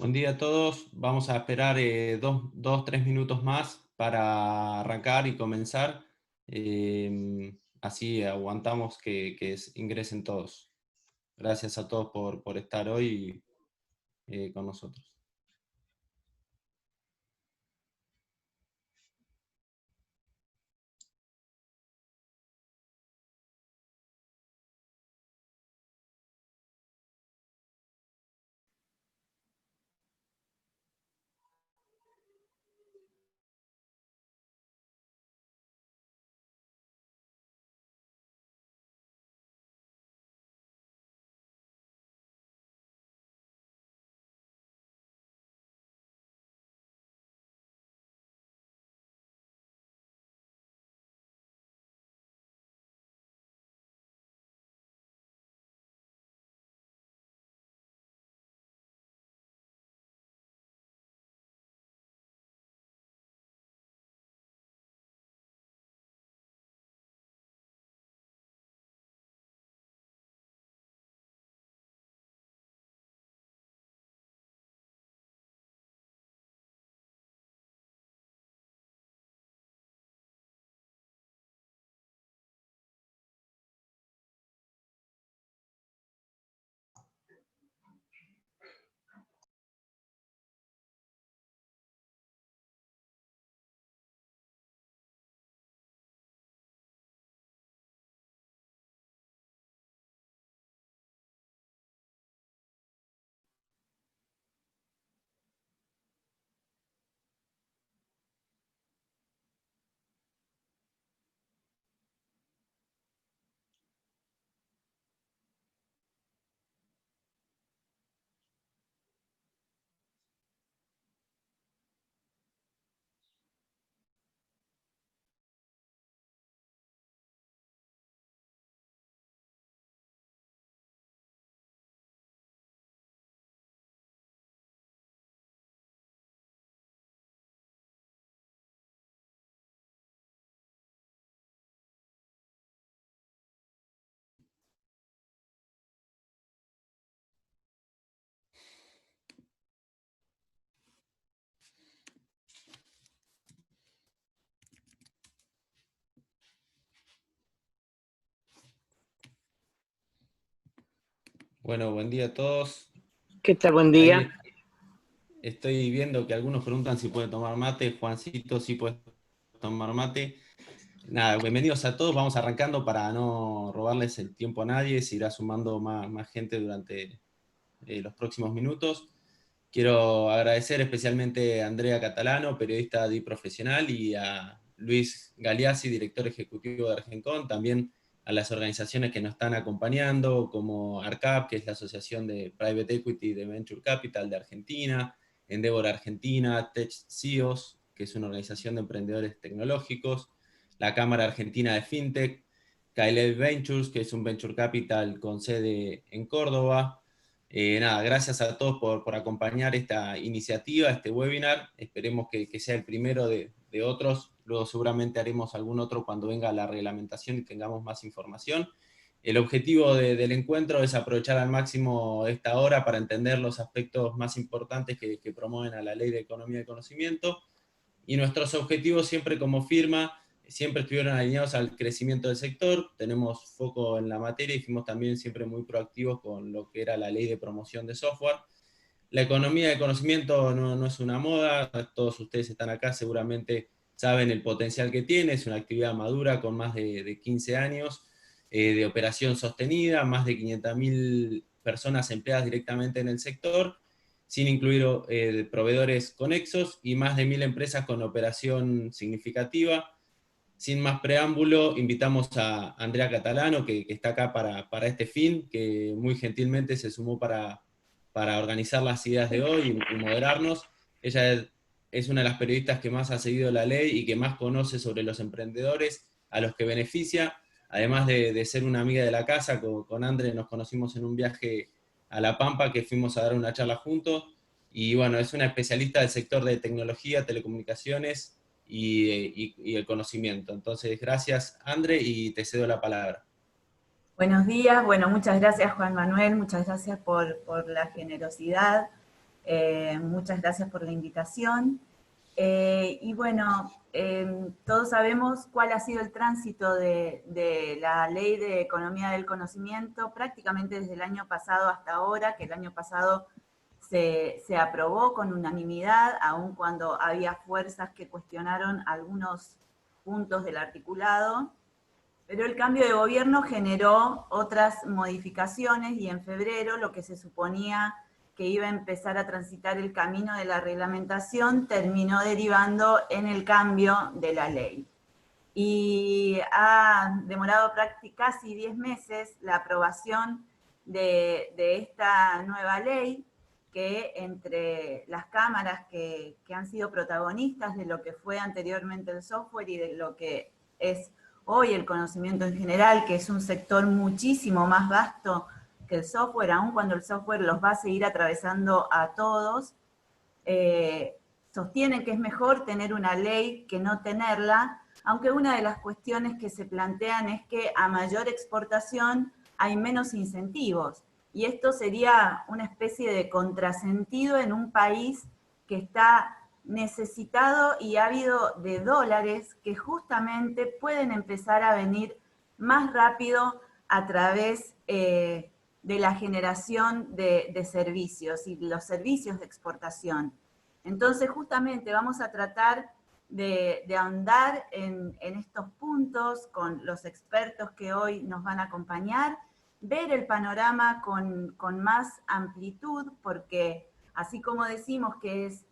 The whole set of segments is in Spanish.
Buen día a todos. Vamos a esperar 3 minutos más para arrancar y comenzar. Así aguantamos que ingresen todos. Gracias a todos por estar hoy con nosotros. Bueno, buen día a todos. ¿Qué tal? Buen Ahí día. estoy viendo que algunos preguntan si puede tomar mate. Juancito, sí puede tomar mate. Nada, bienvenidos a todos. Vamos arrancando para no robarles el tiempo a nadie. Se irá sumando más gente durante los próximos minutos. Quiero agradecer especialmente a Andrea Catalano, periodista y profesional, y a Luis Galeazzi, director ejecutivo de Argencon, también a las organizaciones que nos están acompañando, como ARCAP, que es la Asociación de Private Equity de Venture Capital de Argentina, Endeavor Argentina, Tech CEOs, que es una organización de emprendedores tecnológicos, la Cámara Argentina de FinTech, KLL Ventures, que es un Venture Capital con sede en Córdoba. Nada, gracias a todos por acompañar esta iniciativa, este webinar. Esperemos que sea el primero de otros. Luego seguramente haremos algún otro cuando venga la reglamentación y tengamos más información. El objetivo del encuentro es aprovechar al máximo esta hora para entender los aspectos más importantes que promueven a la Ley de Economía de Conocimiento. Y nuestros objetivos siempre como firma siempre estuvieron alineados al crecimiento del sector, tenemos foco en la materia y fuimos también siempre muy proactivos con lo que era la ley de promoción de software. La economía de conocimiento no es una moda, todos ustedes están acá, seguramente saben el potencial que tiene, es una actividad madura con más de 15 años de operación sostenida, más de 500.000 personas empleadas directamente en el sector, sin incluir proveedores conexos y más de 1.000 empresas con operación significativa. Sin más preámbulo, invitamos a Andrea Catalano, que está acá para este fin, que muy gentilmente se sumó para organizar las ideas de hoy y moderarnos. Ella es una de las periodistas que más ha seguido la ley y que más conoce sobre los emprendedores a los que beneficia, además de ser una amiga de la casa. Con Andre nos conocimos en un viaje a La Pampa, que fuimos a dar una charla juntos, y bueno, es una especialista del sector de tecnología, telecomunicaciones y el conocimiento. Entonces, gracias, Andre, y te cedo la palabra. Buenos días, bueno, muchas gracias Juan Manuel, muchas gracias por la generosidad. Muchas gracias por la invitación. Y bueno, todos sabemos cuál ha sido el tránsito de la Ley de Economía del Conocimiento prácticamente desde el año pasado hasta ahora, que el año pasado se aprobó con unanimidad, aun cuando había fuerzas que cuestionaron algunos puntos del articulado. Pero el cambio de gobierno generó otras modificaciones y en febrero lo que se suponía que iba a empezar a transitar el camino de la reglamentación terminó derivando en el cambio de la ley. Y ha demorado casi 10 meses la aprobación de esta nueva ley, que entre las cámaras que han sido protagonistas de lo que fue anteriormente el software y de lo que es hoy el conocimiento en general, que es un sector muchísimo más vasto que el software, aun cuando el software los va a seguir atravesando a todos, sostienen que es mejor tener una ley que no tenerla, aunque una de las cuestiones que se plantean es que a mayor exportación hay menos incentivos. Y esto sería una especie de contrasentido en un país que está necesitado y ávido de dólares que justamente pueden empezar a venir más rápido a través de la generación de servicios y los servicios de exportación. Entonces, justamente vamos a tratar de ahondar en estos puntos con los expertos que hoy nos van a acompañar, ver el panorama con más amplitud, porque así como decimos que es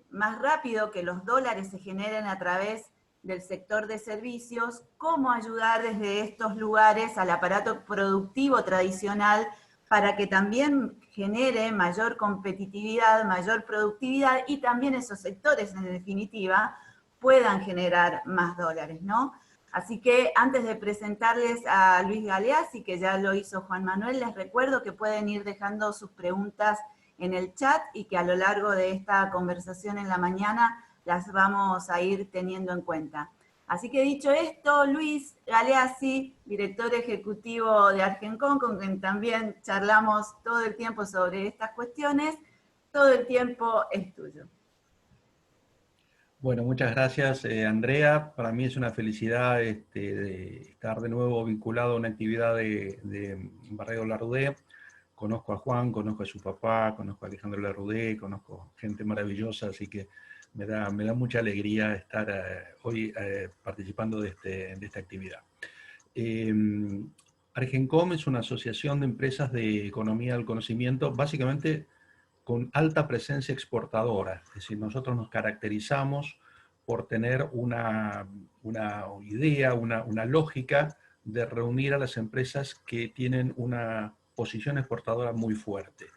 más rápido que los dólares se generen a través del sector de servicios, cómo ayudar desde estos lugares al aparato productivo tradicional para que también genere mayor competitividad, mayor productividad y también esos sectores, en definitiva, puedan generar más dólares, ¿no? Así que antes de presentarles a Luis Galeazzi, que ya lo hizo Juan Manuel, les recuerdo que pueden ir dejando sus preguntas en el chat y que a lo largo de esta conversación en la mañana las vamos a ir teniendo en cuenta. Así que dicho esto, Luis Galeazzi, director ejecutivo de Argencon, con quien también charlamos todo el tiempo sobre estas cuestiones, todo el tiempo es tuyo. Bueno, muchas gracias, Andrea. Para mí es una felicidad de estar de nuevo vinculado a una actividad de Barredo Larrudé. Conozco a Juan, conozco a su papá, conozco a Alejandro Larrudé, conozco gente maravillosa, así que me da mucha alegría estar hoy participando de esta actividad. Argencom es una asociación de empresas de economía del conocimiento, básicamente con alta presencia exportadora. Es decir, nosotros nos caracterizamos por tener una idea, una lógica de reunir a las empresas que tienen una posición exportadora muy fuerte.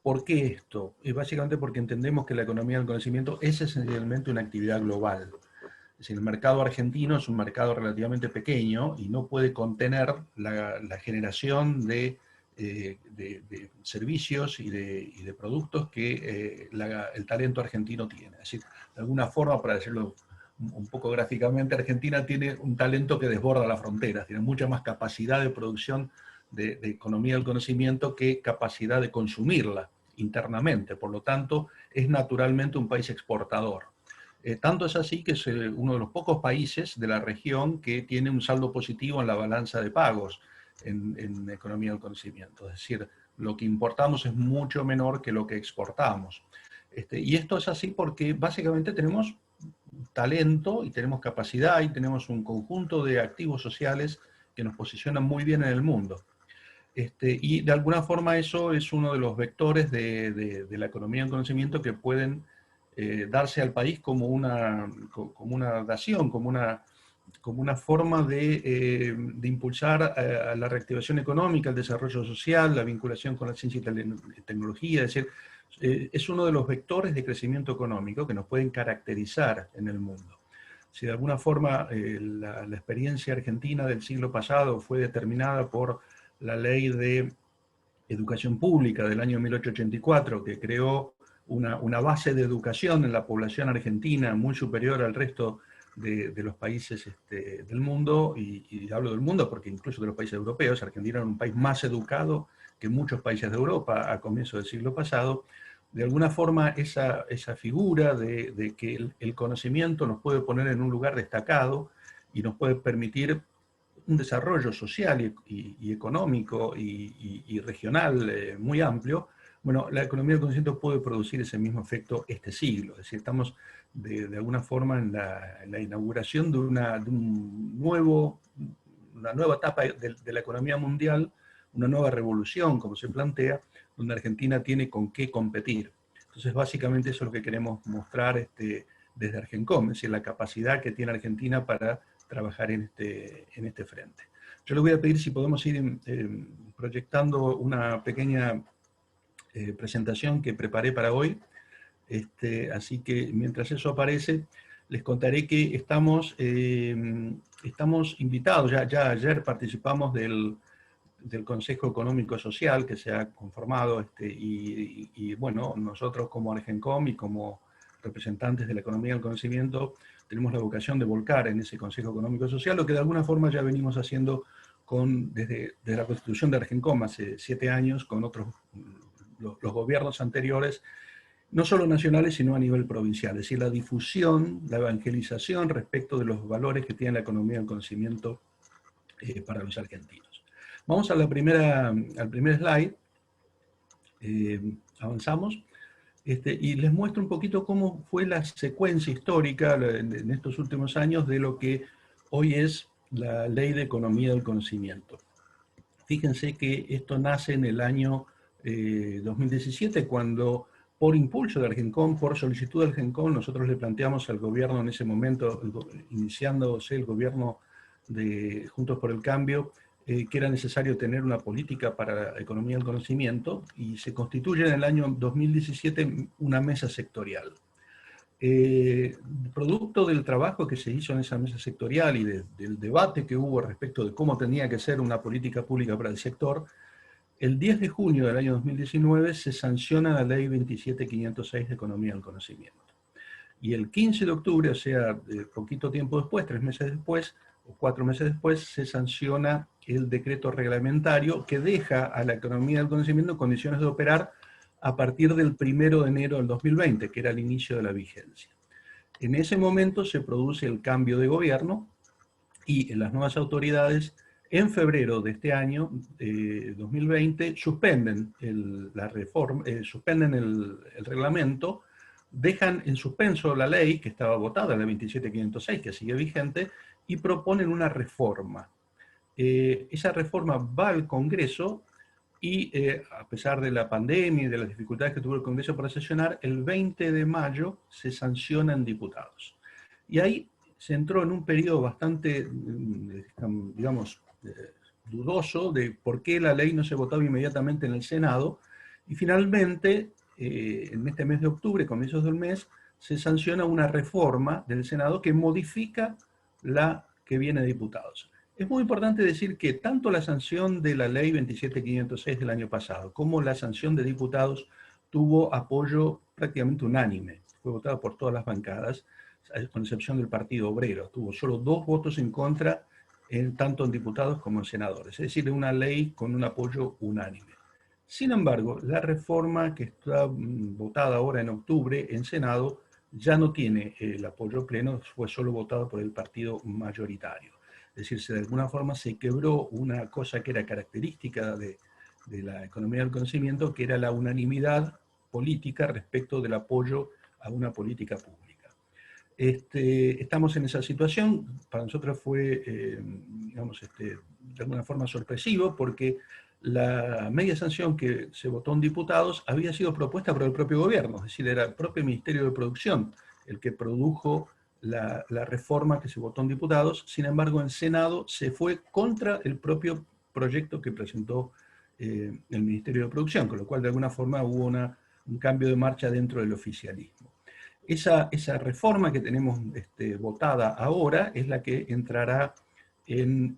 ¿Por qué esto? Es básicamente porque entendemos que la economía del conocimiento es esencialmente una actividad global. Es decir, el mercado argentino es un mercado relativamente pequeño y no puede contener la generación de servicios y de productos que el talento argentino tiene. Es decir, de alguna forma, para decirlo un poco gráficamente, Argentina tiene un talento que desborda las fronteras, tiene mucha más capacidad de producción de economía del conocimiento que capacidad de consumirla internamente. Por lo tanto, es naturalmente un país exportador. Tanto es así que es uno de los pocos países de la región que tiene un saldo positivo en la balanza de pagos en economía del conocimiento. Es decir, lo que importamos es mucho menor que lo que exportamos. Y esto es así porque básicamente tenemos talento y tenemos capacidad y tenemos un conjunto de activos sociales que nos posicionan muy bien en el mundo. Y de alguna forma eso es uno de los vectores de la economía del conocimiento que pueden darse al país como una dación, como una forma de impulsar a la reactivación económica, el desarrollo social, la vinculación con la ciencia y tecnología. Es decir, es uno de los vectores de crecimiento económico que nos pueden caracterizar en el mundo. Si de alguna forma la experiencia argentina del siglo pasado fue determinada por la ley de educación pública del año 1884, que creó una base de educación en la población argentina muy superior al resto de los países del mundo, y hablo del mundo porque incluso de los países europeos. Argentina era un país más educado que muchos países de Europa a comienzos del siglo pasado. de alguna forma esa figura de que el conocimiento nos puede poner en un lugar destacado y nos puede permitir un desarrollo social y económico y regional muy amplio, bueno, la economía del conocimiento puede producir ese mismo efecto este siglo. Es decir, estamos de alguna forma en la inauguración de una nueva etapa de la economía mundial, una nueva revolución, como se plantea, donde Argentina tiene con qué competir. Entonces, básicamente eso es lo que queremos mostrar desde Argencom, es decir, la capacidad que tiene Argentina para trabajar en este frente. Yo les voy a pedir si podemos ir proyectando una pequeña presentación que preparé para hoy. Así que mientras eso aparece, les contaré que estamos invitados, ya ayer participamos del Consejo Económico Social que se ha conformado, y bueno, nosotros como Argencom y como representantes de la economía del conocimiento tenemos la vocación de volcar en ese Consejo Económico Social, lo que de alguna forma ya venimos haciendo desde la constitución de Argencom hace 7 años, con los gobiernos anteriores, no solo nacionales, sino a nivel provincial, es decir, la difusión, la evangelización respecto de los valores que tiene la economía del conocimiento para los argentinos. Vamos al primer slide, avanzamos, y les muestro un poquito cómo fue la secuencia histórica en estos últimos años de lo que hoy es la Ley de Economía del Conocimiento. Fíjense que esto nace en el año 2017, cuando por impulso de Argencom, por solicitud de Argencom, nosotros le planteamos al gobierno en ese momento, iniciándose el gobierno de Juntos por el Cambio, que era necesario tener una política para la economía del conocimiento, y se constituye en el año 2017 una mesa sectorial. Producto del trabajo que se hizo en esa mesa sectorial y del debate que hubo respecto de cómo tenía que ser una política pública para el sector, el 10 de junio del año 2019 se sanciona la Ley 27506 de Economía del Conocimiento. Y el 15 de octubre, o sea, poquito tiempo después, 3 meses después, o 4 meses después, se sanciona el decreto reglamentario que deja a la economía del conocimiento en condiciones de operar a partir del 1 de enero del 2020, que era el inicio de la vigencia. En ese momento se produce el cambio de gobierno y las nuevas autoridades, en febrero de este año, 2020, suspenden suspenden el reglamento, dejan en suspenso la ley que estaba votada, la 27506, que sigue vigente, y proponen una reforma. Esa reforma va al Congreso y, a pesar de la pandemia y de las dificultades que tuvo el Congreso para sesionar, el 20 de mayo se sanciona en diputados. Y ahí se entró en un periodo bastante, digamos, dudoso de por qué la ley no se votaba inmediatamente en el Senado, y finalmente, en este mes de octubre, comienzos del mes, se sanciona una reforma del Senado que modifica la que viene de diputados. Es muy importante decir que tanto la sanción de la ley 27506 del año pasado como la sanción de diputados tuvo apoyo prácticamente unánime. Fue votada por todas las bancadas, con excepción del Partido Obrero. Tuvo solo 2 votos en contra, tanto en diputados como en senadores. Es decir, una ley con un apoyo unánime. Sin embargo, la reforma que está votada ahora en octubre en Senado ya no tiene el apoyo pleno, fue solo votada por el partido mayoritario. Es decir, de alguna forma se quebró una cosa que era característica de la economía del conocimiento, que era la unanimidad política respecto del apoyo a una política pública. Estamos en esa situación. Para nosotros fue, digamos, de alguna forma sorpresivo, porque la media sanción que se votó en diputados había sido propuesta por el propio gobierno, es decir, era el propio Ministerio de Producción el que produjo la reforma que se votó en diputados. Sin embargo, en Senado se fue contra el propio proyecto que presentó el Ministerio de Producción, con lo cual de alguna forma hubo un cambio de marcha dentro del oficialismo. Esa reforma que tenemos votada ahora es la que entrará en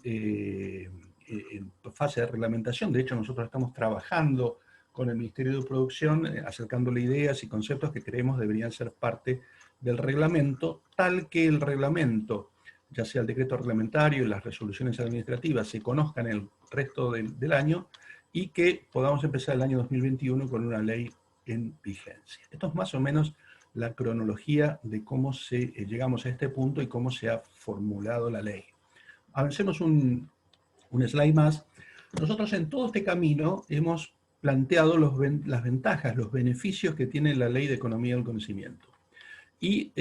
fase de reglamentación. De hecho, nosotros estamos trabajando con el Ministerio de Producción, acercándole ideas y conceptos que creemos deberían ser parte del reglamento, tal que el reglamento, ya sea el decreto reglamentario y las resoluciones administrativas, se conozcan el resto del año, y que podamos empezar el año 2021 con una ley en vigencia. Esto es más o menos la cronología de cómo llegamos a este punto y cómo se ha formulado la ley. Avancemos un slide más. Nosotros en todo este camino hemos planteado las ventajas, los beneficios que tiene la Ley de Economía del Conocimiento. Y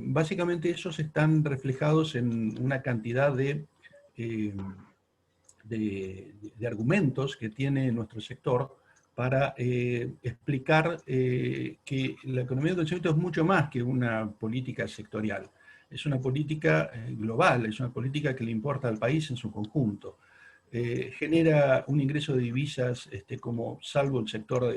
básicamente esos están reflejados en una cantidad de argumentos que tiene nuestro sector para explicar que la economía del conocimiento es mucho más que una política sectorial. Es una política global, es una política que le importa al país en su conjunto. Genera un ingreso de divisas como, salvo el sector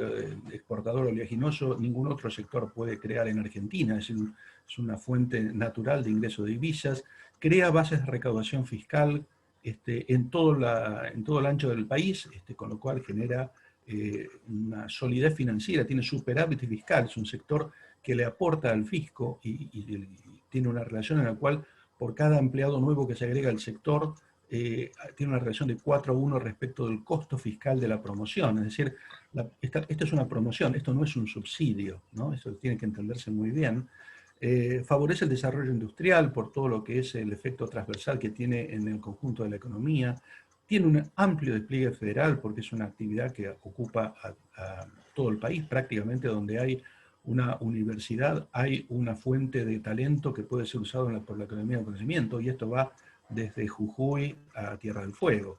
exportador oleaginoso, ningún otro sector puede crear en Argentina, es una fuente natural de ingreso de divisas, crea bases de recaudación fiscal en todo el ancho del país, con lo cual genera una solidez financiera, tiene superávit fiscal, es un sector que le aporta al fisco y tiene una relación en la cual por cada empleado nuevo que se agrega al sector, tiene una relación de 4:1 respecto del costo fiscal de la promoción. Es decir, esto es una promoción, esto no es un subsidio, ¿no? Eso tiene que entenderse muy bien. Favorece el desarrollo industrial por todo lo que es el efecto transversal que tiene en el conjunto de la economía. Tiene un amplio despliegue federal porque es una actividad que ocupa a todo el país, prácticamente donde hay una universidad, hay una fuente de talento que puede ser usado por la economía del conocimiento, y esto va desde Jujuy a Tierra del Fuego.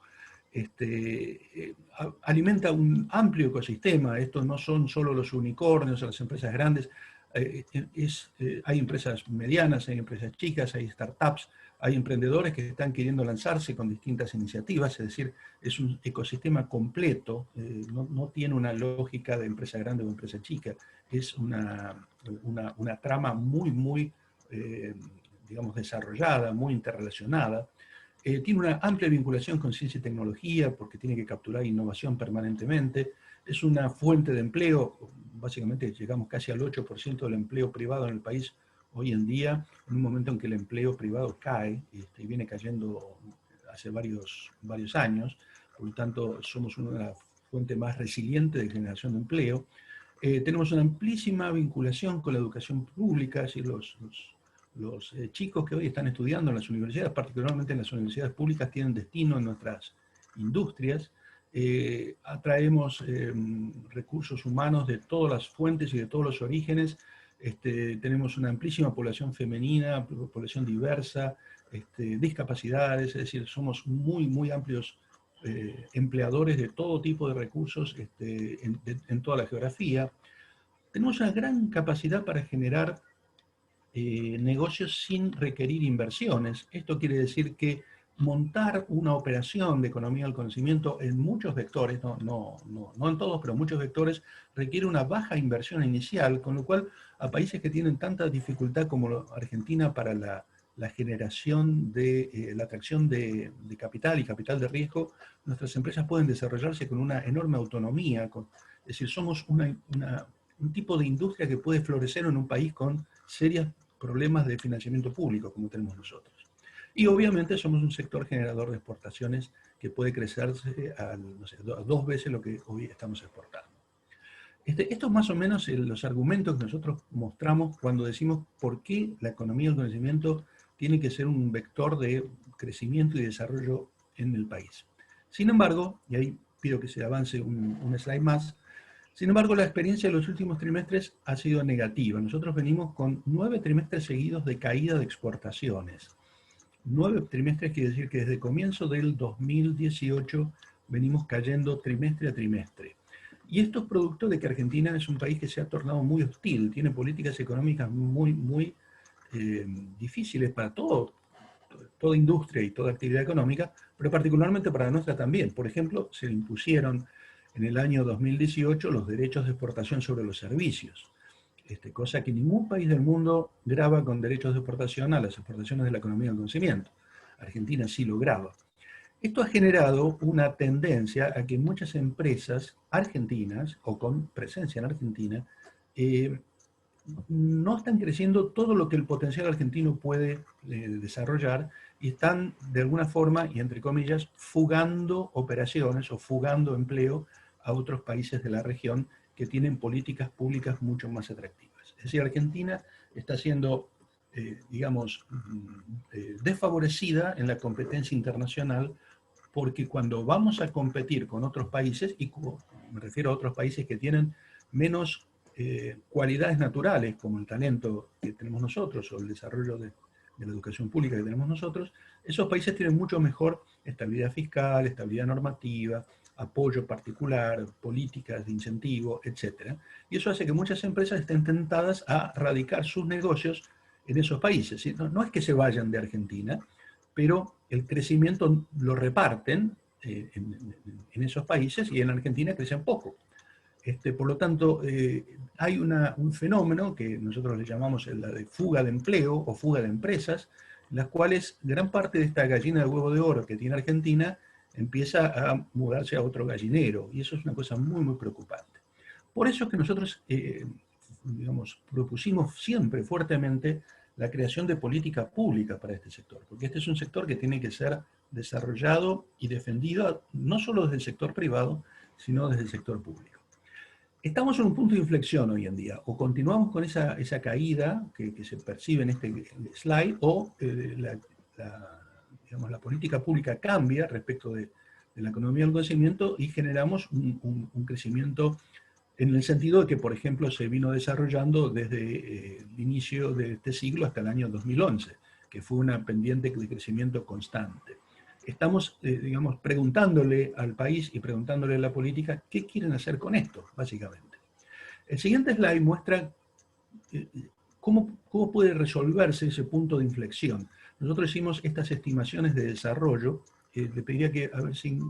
Alimenta un amplio ecosistema, esto no son solo los unicornios o las empresas grandes, hay empresas medianas, hay empresas chicas, hay startups, hay emprendedores que están queriendo lanzarse con distintas iniciativas, es decir, es un ecosistema completo, no tiene una lógica de empresa grande o empresa chica, es una trama muy digamos, desarrollada, muy interrelacionada. Tiene una amplia vinculación con ciencia y tecnología porque tiene que capturar innovación permanentemente. Es una fuente de empleo, básicamente llegamos casi al 8% del empleo privado en el país hoy en día, en un momento en que el empleo privado cae y viene cayendo hace varios años. Por lo tanto, somos una de las fuentes más resilientes de generación de empleo. Tenemos una amplísima vinculación con la educación pública, es decir, los chicos que hoy están estudiando en las universidades, particularmente en las universidades públicas, tienen destino en nuestras industrias. Atraemos recursos humanos de todas las fuentes y de todos los orígenes. Tenemos una amplísima población femenina, población diversa, discapacidades, es decir, somos muy amplios empleadores de todo tipo de recursos en toda la geografía. Tenemos una gran capacidad para generar negocios sin requerir inversiones. Esto quiere decir que montar una operación de economía del conocimiento en muchos vectores, no en todos, pero en muchos vectores, requiere una baja inversión inicial, con lo cual a países que tienen tanta dificultad como Argentina para la generación de la atracción de capital y capital de riesgo, nuestras empresas pueden desarrollarse con una enorme autonomía. Es decir, somos un tipo de industria que puede florecer en un país con serios problemas de financiamiento público, como tenemos nosotros. Y obviamente somos un sector generador de exportaciones que puede crecerse a 2 veces lo que hoy estamos exportando. Estos más o menos los argumentos que nosotros mostramos cuando decimos por qué la economía del conocimiento tiene que ser un vector de crecimiento y desarrollo en el país. Sin embargo, y ahí pido que se avance un slide más, sin embargo, la experiencia de los últimos trimestres ha sido negativa. Nosotros venimos con 9 trimestres seguidos de caída de exportaciones. 9 trimestres quiere decir que desde el comienzo del 2018 venimos cayendo trimestre a trimestre. Y esto es producto de que Argentina es un país que se ha tornado muy hostil, tiene políticas económicas muy difíciles para toda industria y toda actividad económica, pero particularmente para la nuestra también. Por ejemplo, se le impusieron en el año 2018 los derechos de exportación sobre los servicios, cosa que ningún país del mundo graba con derechos de exportación a las exportaciones de la economía del conocimiento. Argentina sí lo graba. Esto ha generado una tendencia a que muchas empresas argentinas, o con presencia en Argentina, no están creciendo todo lo que el potencial argentino puede desarrollar y están de alguna forma, y entre comillas, fugando operaciones o fugando empleo a otros países de la región que tienen políticas públicas mucho más atractivas. Es decir, Argentina está siendo, digamos, desfavorecida en la competencia internacional, porque cuando vamos a competir con otros países, y me refiero a otros países que tienen menos cualidades naturales, como el talento que tenemos nosotros, o el desarrollo de la educación pública que tenemos nosotros, esos países tienen mucho mejor estabilidad fiscal, estabilidad normativa, apoyo particular, políticas de incentivo, etc. Y eso hace que muchas empresas estén tentadas a radicar sus negocios en esos países. ¿Sí? No es que se vayan de Argentina, pero el crecimiento lo reparten en esos países, y en Argentina crecen poco. Por lo tanto, hay un fenómeno que nosotros le llamamos la de fuga de empleo o fuga de empresas, en las cuales gran parte de esta gallina de huevo de oro que tiene Argentina empieza a mudarse a otro gallinero, y eso es una cosa muy, muy preocupante. Por eso es que nosotros, digamos, propusimos siempre fuertemente la creación de política pública para este sector, porque este es un sector que tiene que ser desarrollado y defendido no solo desde el sector privado, sino desde el sector público. Estamos en un punto de inflexión hoy en día, o continuamos con esa caída que se percibe en este slide, o digamos, la política pública cambia respecto de la economía del conocimiento y generamos un crecimiento en el sentido de que, por ejemplo, se vino desarrollando desde el inicio de este siglo hasta el año 2011, que fue una pendiente de crecimiento constante. Estamos, digamos, preguntándole al país y preguntándole a la política qué quieren hacer con esto, básicamente. El siguiente slide muestra cómo puede resolverse ese punto de inflexión. Nosotros hicimos estas estimaciones de desarrollo. Le pediría que, a ver si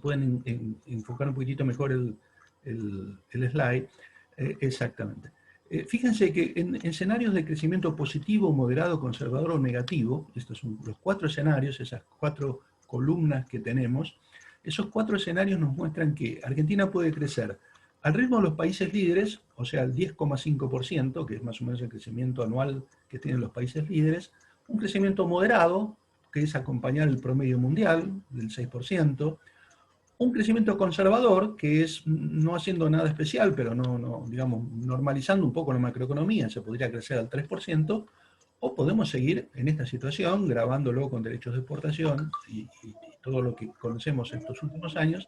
pueden enfocar un poquitito mejor el slide. Exactamente. Fíjense que en escenarios de crecimiento positivo, moderado, conservador o negativo, estos son los 4 escenarios, esas 4 columnas que tenemos, esos 4 escenarios nos muestran que Argentina puede crecer al ritmo de los países líderes, o sea, al 10,5%, que es más o menos el crecimiento anual que tienen los países líderes, un crecimiento moderado, que es acompañar el promedio mundial del 6%, un crecimiento conservador, que es no haciendo nada especial, pero digamos, normalizando un poco la macroeconomía, se podría crecer al 3%, o podemos seguir en esta situación, grabándolo con derechos de exportación y todo lo que conocemos estos últimos años,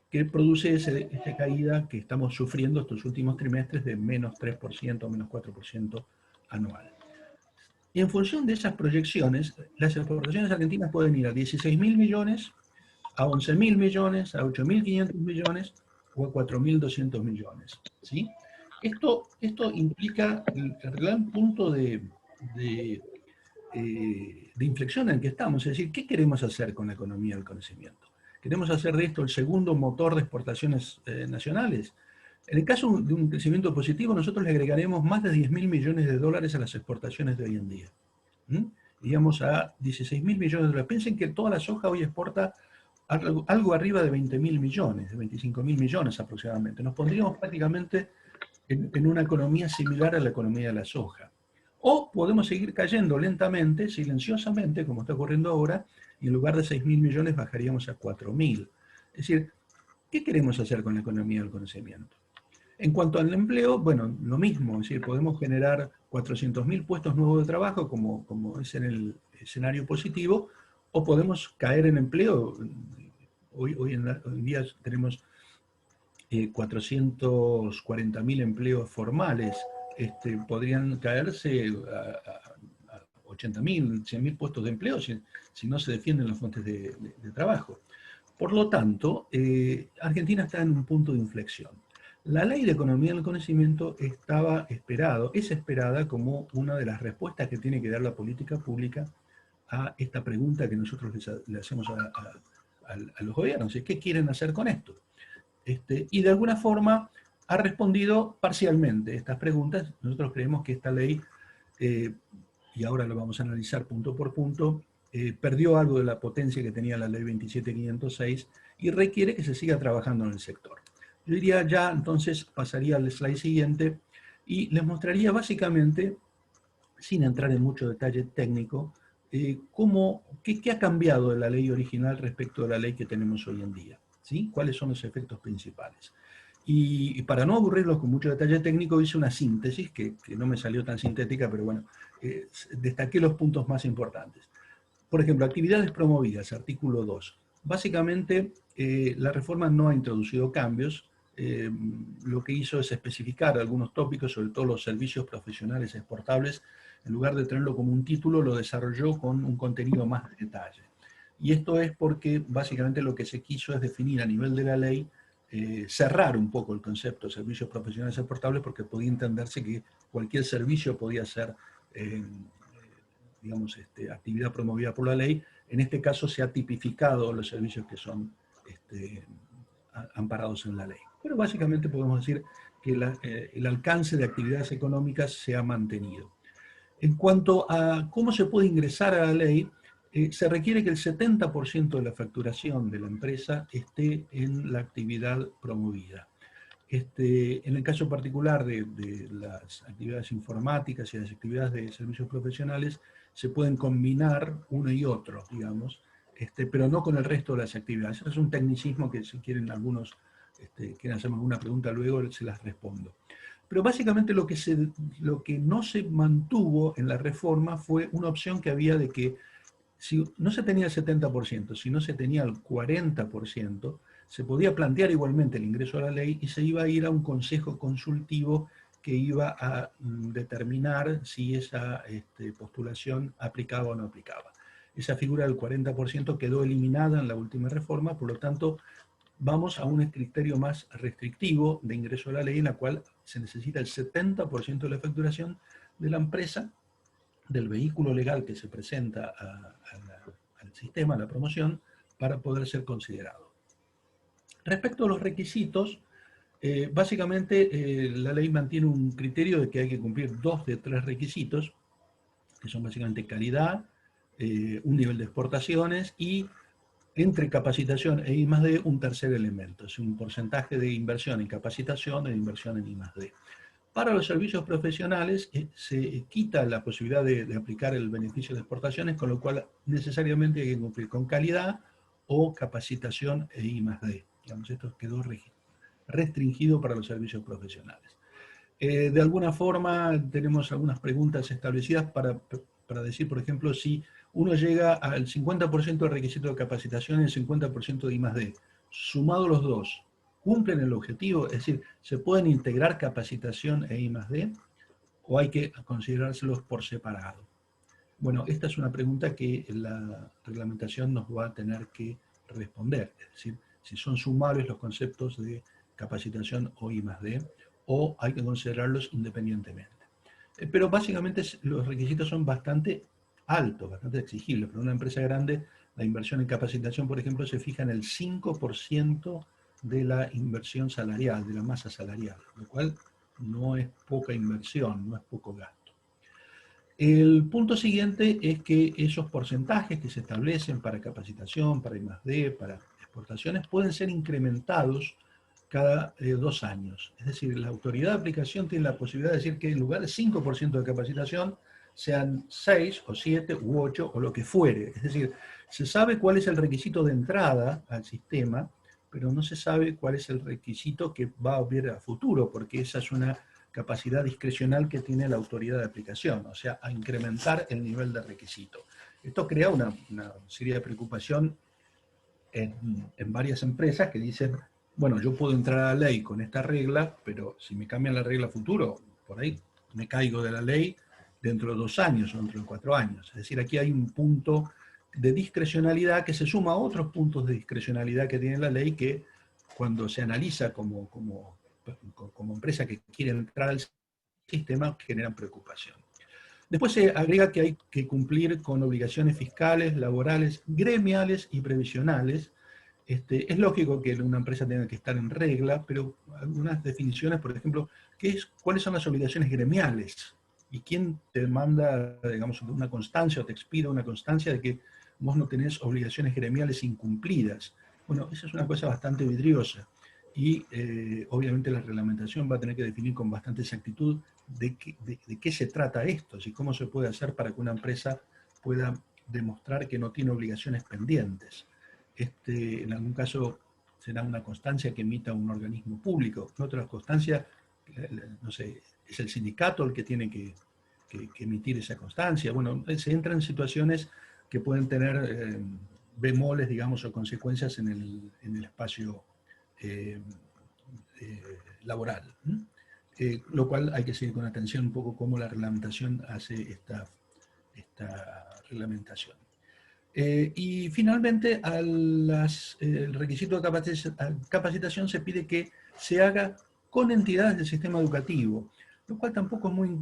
que produce esta caída que estamos sufriendo estos últimos trimestres de menos 3% o menos 4% anual. Y en función de esas proyecciones, las exportaciones argentinas pueden ir a 16.000 millones, a 11.000 millones, a 8.500 millones o a 4.200 millones. ¿Sí? Esto implica el gran punto de inflexión en el que estamos, es decir, ¿qué queremos hacer con la economía del conocimiento? ¿Queremos hacer de esto el segundo motor de exportaciones nacionales? En el caso de un crecimiento positivo, nosotros le agregaremos más de 10.000 millones de dólares a las exportaciones de hoy en día. Digamos a 16.000 millones de dólares. Piensen que toda la soja hoy exporta algo arriba de 20.000 millones, de 25.000 millones aproximadamente. Nos pondríamos prácticamente en una economía similar a la economía de la soja. O podemos seguir cayendo lentamente, silenciosamente, como está ocurriendo ahora, y en lugar de 6.000 millones bajaríamos a 4.000. Es decir, ¿qué queremos hacer con la economía del conocimiento? En cuanto al empleo, bueno, lo mismo, es decir, podemos generar 400.000 puestos nuevos de trabajo, como es en el escenario positivo, o podemos caer en empleo. Hoy en día tenemos 440.000 empleos formales, podrían caerse a 80.000, 100.000 puestos de empleo si no se defienden las fuentes de trabajo. Por lo tanto, Argentina está en un punto de inflexión. La Ley de Economía del Conocimiento es esperada como una de las respuestas que tiene que dar la política pública a esta pregunta que nosotros le hacemos a los gobiernos, ¿qué quieren hacer con esto? Y de alguna forma ha respondido parcialmente estas preguntas. Nosotros creemos que esta ley, y ahora lo vamos a analizar punto por punto, perdió algo de la potencia que tenía la ley 27.506 y requiere que se siga trabajando en el sector. Yo diría ya, entonces, pasaría al slide siguiente y les mostraría básicamente, sin entrar en mucho detalle técnico, qué ha cambiado de la ley original respecto a la ley que tenemos hoy en día. ¿Sí? ¿Cuáles son los efectos principales? Y para no aburrirlos con mucho detalle técnico, hice una síntesis, que no me salió tan sintética, pero bueno, destaqué los puntos más importantes. Por ejemplo, actividades promovidas, artículo 2. Básicamente, la reforma no ha introducido cambios. Lo que hizo es especificar algunos tópicos, sobre todo los servicios profesionales exportables. En lugar de tenerlo como un título, lo desarrolló con un contenido más de detalle. Y esto es porque básicamente lo que se quiso es definir a nivel de la ley, cerrar un poco el concepto de servicios profesionales exportables, porque podía entenderse que cualquier servicio podía ser, digamos, actividad promovida por la ley. En este caso se ha tipificado los servicios que son amparados en la ley. Pero básicamente podemos decir que el alcance de actividades económicas se ha mantenido. En cuanto a cómo se puede ingresar a la ley, se requiere que el 70% de la facturación de la empresa esté en la actividad promovida. En el caso particular de las actividades informáticas y las actividades de servicios profesionales, se pueden combinar uno y otro, digamos, pero no con el resto de las actividades. Eso es un tecnicismo que si quieren algunos quieren hacerme alguna pregunta luego, se las respondo. Pero básicamente lo que no se mantuvo en la reforma fue una opción que había de que si no se tenía el 70%, si no se tenía el 40%, se podía plantear igualmente el ingreso a la ley y se iba a ir a un consejo consultivo que iba a determinar si esa postulación aplicaba o no aplicaba. Esa figura del 40% quedó eliminada en la última reforma, por lo tanto, vamos a un criterio más restrictivo de ingreso a la ley, en la cual se necesita el 70% de la facturación de la empresa, del vehículo legal que se presenta al sistema, a la promoción, para poder ser considerado. Respecto a los requisitos, básicamente la ley mantiene un criterio de que hay que cumplir 2 de 3 requisitos, que son básicamente calidad, un nivel de exportaciones y entre capacitación e I+D un tercer elemento, es un porcentaje de inversión en capacitación e de inversión en I+D. Para los servicios profesionales se quita la posibilidad de aplicar el beneficio de exportaciones, con lo cual necesariamente hay que cumplir con calidad o capacitación e I+D. Digamos, esto quedó restringido para los servicios profesionales. De alguna forma tenemos algunas preguntas establecidas para decir, por ejemplo, si uno llega al 50% del requisito de capacitación y el 50% de I+D, sumado los dos, ¿cumplen el objetivo? Es decir, ¿se pueden integrar capacitación e I+D o hay que considerárselos por separado? Bueno, esta es una pregunta que la reglamentación nos va a tener que responder, es decir, si son sumables los conceptos de capacitación o I+D, o hay que considerarlos independientemente. Pero básicamente los requisitos son bastante altos, bastante exigibles. Para una empresa grande, la inversión en capacitación, por ejemplo, se fija en el 5% de la inversión salarial, de la masa salarial, lo cual no es poca inversión, no es poco gasto. El punto siguiente es que esos porcentajes que se establecen para capacitación, para I+D, para exportaciones, pueden ser incrementados cada 2 años. Es decir, la autoridad de aplicación tiene la posibilidad de decir que en lugar de 5% de capacitación, sean 6 o 7 u 8 o lo que fuere. Es decir, se sabe cuál es el requisito de entrada al sistema, pero no se sabe cuál es el requisito que va a haber a futuro, porque esa es una capacidad discrecional que tiene la autoridad de aplicación, o sea, a incrementar el nivel de requisito. Esto crea una seria preocupación en varias empresas que dicen, bueno, yo puedo entrar a la ley con esta regla, pero si me cambian la regla a futuro, por ahí me caigo de la ley dentro de 2 años o dentro de 4 años. Es decir, aquí hay un punto de discrecionalidad que se suma a otros puntos de discrecionalidad que tiene la ley que cuando se analiza como empresa que quiere entrar al sistema generan preocupación. Después se agrega que hay que cumplir con obligaciones fiscales, laborales, gremiales y previsionales. Es lógico que una empresa tenga que estar en regla, pero algunas definiciones, por ejemplo, ¿cuáles son las obligaciones gremiales? ¿Y quién te manda, digamos, una constancia o te expide una constancia de que vos no tenés obligaciones gremiales incumplidas? Bueno, esa es una cosa bastante vidriosa. Y obviamente la reglamentación va a tener que definir con bastante exactitud de qué se trata esto, y cómo se puede hacer para que una empresa pueda demostrar que no tiene obligaciones pendientes. En algún caso será una constancia que emita un organismo público, ¿qué otra constancia? No sé, es el sindicato el que tiene que emitir esa constancia. Bueno, se entra en situaciones que pueden tener bemoles, digamos, o consecuencias en el espacio laboral. Lo cual hay que seguir con atención un poco cómo la reglamentación hace esta reglamentación. Y finalmente, el requisito de capacitación se pide que se haga con entidades del sistema educativo, lo cual tampoco es muy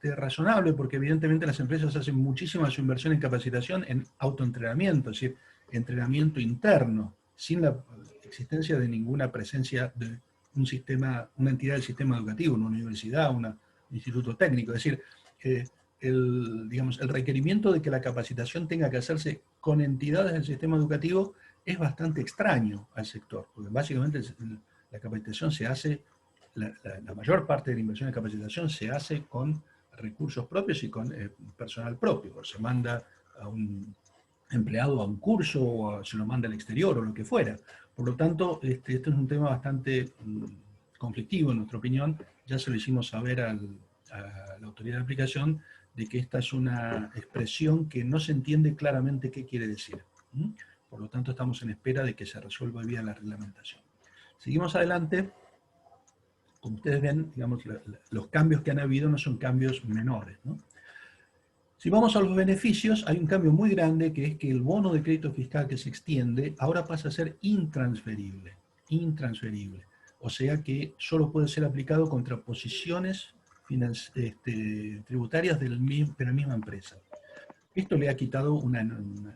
razonable, porque evidentemente las empresas hacen muchísima su inversión en capacitación, en autoentrenamiento, es decir, entrenamiento interno, sin la existencia de ninguna presencia de un sistema, una entidad del sistema educativo, una universidad, un instituto técnico. Es decir, digamos, el requerimiento de que la capacitación tenga que hacerse con entidades del sistema educativo es bastante extraño al sector, porque básicamente la capacitación se hace, la mayor parte de la inversión en capacitación se hace con recursos propios y con personal propio. Se manda a un empleado a un curso, o se lo manda al exterior, o lo que fuera. Por lo tanto, este es un tema bastante conflictivo, en nuestra opinión. Ya se lo hicimos saber a la autoridad de aplicación, de que esta es una expresión que no se entiende claramente qué quiere decir. Por lo tanto, estamos en espera de que se resuelva vía la reglamentación. Seguimos adelante. Como ustedes ven, digamos, los cambios que han habido no son cambios menores, ¿no? Si vamos a los beneficios, hay un cambio muy grande, que es que el bono de crédito fiscal que se extiende ahora pasa a ser intransferible. Intransferible. O sea que solo puede ser aplicado contra posiciones tributarias de la misma empresa. Esto le ha quitado una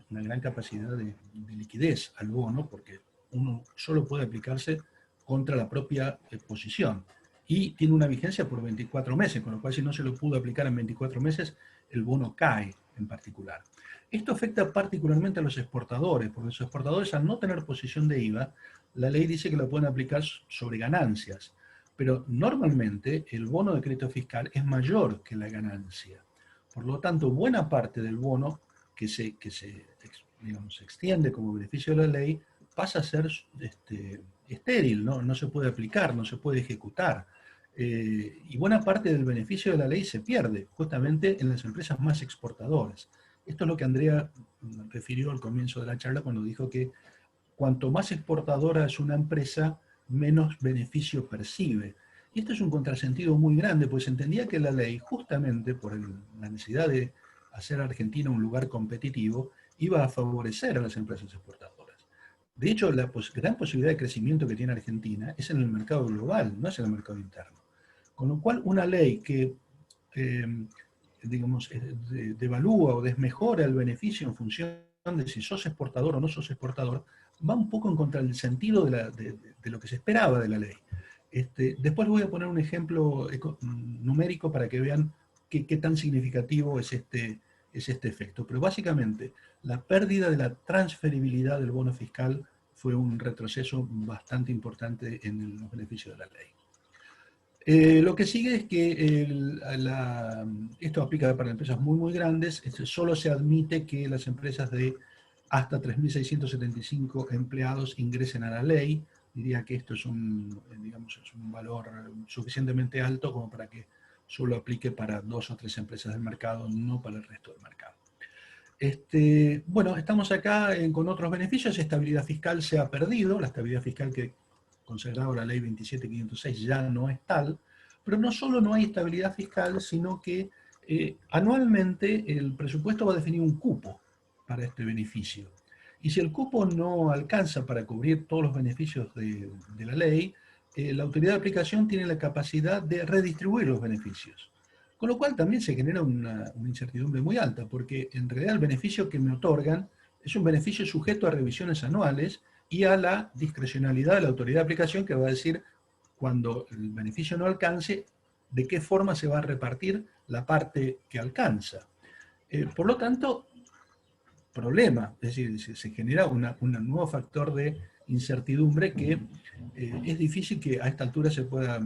gran capacidad de liquidez al bono, porque uno solo puede aplicarse contra la propia posición. Y tiene una vigencia por 24 meses, con lo cual si no se lo pudo aplicar en 24 meses, el bono cae en particular. Esto afecta particularmente a los exportadores, porque los exportadores, al no tener posición de IVA, la ley dice que lo pueden aplicar sobre ganancias, pero normalmente el bono de crédito fiscal es mayor que la ganancia. Por lo tanto, buena parte del bono que se extiende como beneficio de la ley pasa a ser estéril, no se puede aplicar, no se puede ejecutar. Y buena parte del beneficio de la ley se pierde, justamente en las empresas más exportadoras. Esto es lo que Andrea refirió al comienzo de la charla cuando dijo que cuanto más exportadora es una empresa, menos beneficio percibe. Y esto es un contrasentido muy grande, pues entendía que la ley, justamente por la necesidad de hacer a Argentina un lugar competitivo, iba a favorecer a las empresas exportadoras. De hecho, la gran posibilidad de crecimiento que tiene Argentina es en el mercado global, no es en el mercado interno. Con lo cual, una ley que, digamos, devalúa o desmejora el beneficio en función de si sos exportador o no sos exportador, va un poco en contra del sentido de lo que se esperaba de la ley. Después les voy a poner un ejemplo numérico para que vean qué tan significativo es este efecto. Pero básicamente, la pérdida de la transferibilidad del bono fiscal fue un retroceso bastante importante en los beneficios de la ley. Lo que sigue es que esto aplica para empresas muy grandes. Solo se admite que las empresas de hasta 3.675 empleados ingresen a la ley. Diría que esto es un valor suficientemente alto como para que solo aplique para 2 o 3 empresas del mercado, no para el resto del mercado. Bueno, estamos acá con otros beneficios. Estabilidad fiscal se ha perdido. La estabilidad fiscal que consagraba la ley 27.506 ya no es tal. Pero no solo no hay estabilidad fiscal, sino que anualmente el presupuesto va a definir un cupo para este beneficio. Y si el cupo no alcanza para cubrir todos los beneficios de la ley, la autoridad de aplicación tiene la capacidad de redistribuir los beneficios. Con lo cual también se genera una incertidumbre muy alta, porque en realidad el beneficio que me otorgan es un beneficio sujeto a revisiones anuales y a la discrecionalidad de la autoridad de aplicación, que va a decir, cuando el beneficio no alcance, de qué forma se va a repartir la parte que alcanza. Por lo tanto, problema, es decir, se genera un nuevo factor de incertidumbre que es difícil que a esta altura se pueda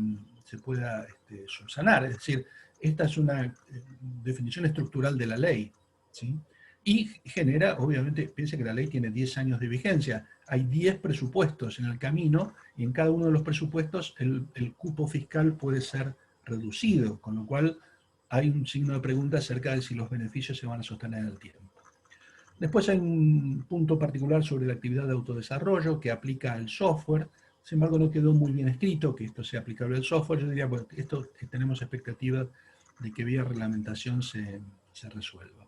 subsanar. Es decir, esta es una definición estructural de la ley, ¿sí? Y genera, obviamente, piensa que la ley tiene 10 años de vigencia, hay 10 presupuestos en el camino, y en cada uno de los presupuestos el cupo fiscal puede ser reducido, con lo cual hay un signo de pregunta acerca de si los beneficios se van a sostener en el tiempo. Después hay un punto particular sobre la actividad de autodesarrollo que aplica al software. Sin embargo, no quedó muy bien escrito que esto sea aplicable al software. Yo diría, bueno, esto tenemos expectativa de que vía reglamentación se resuelva.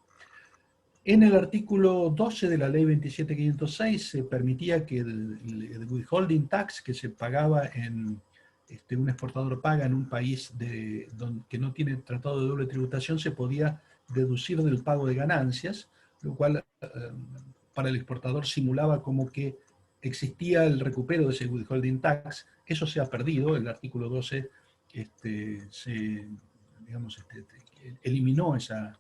En el artículo 12 de la ley 27506 se permitía que el withholding tax que se pagaba en un exportador paga en un país que no tiene tratado de doble tributación se podía deducir del pago de ganancias, lo cual para el exportador simulaba como que existía el recupero de ese withholding tax. Eso se ha perdido, el artículo 12 eliminó esa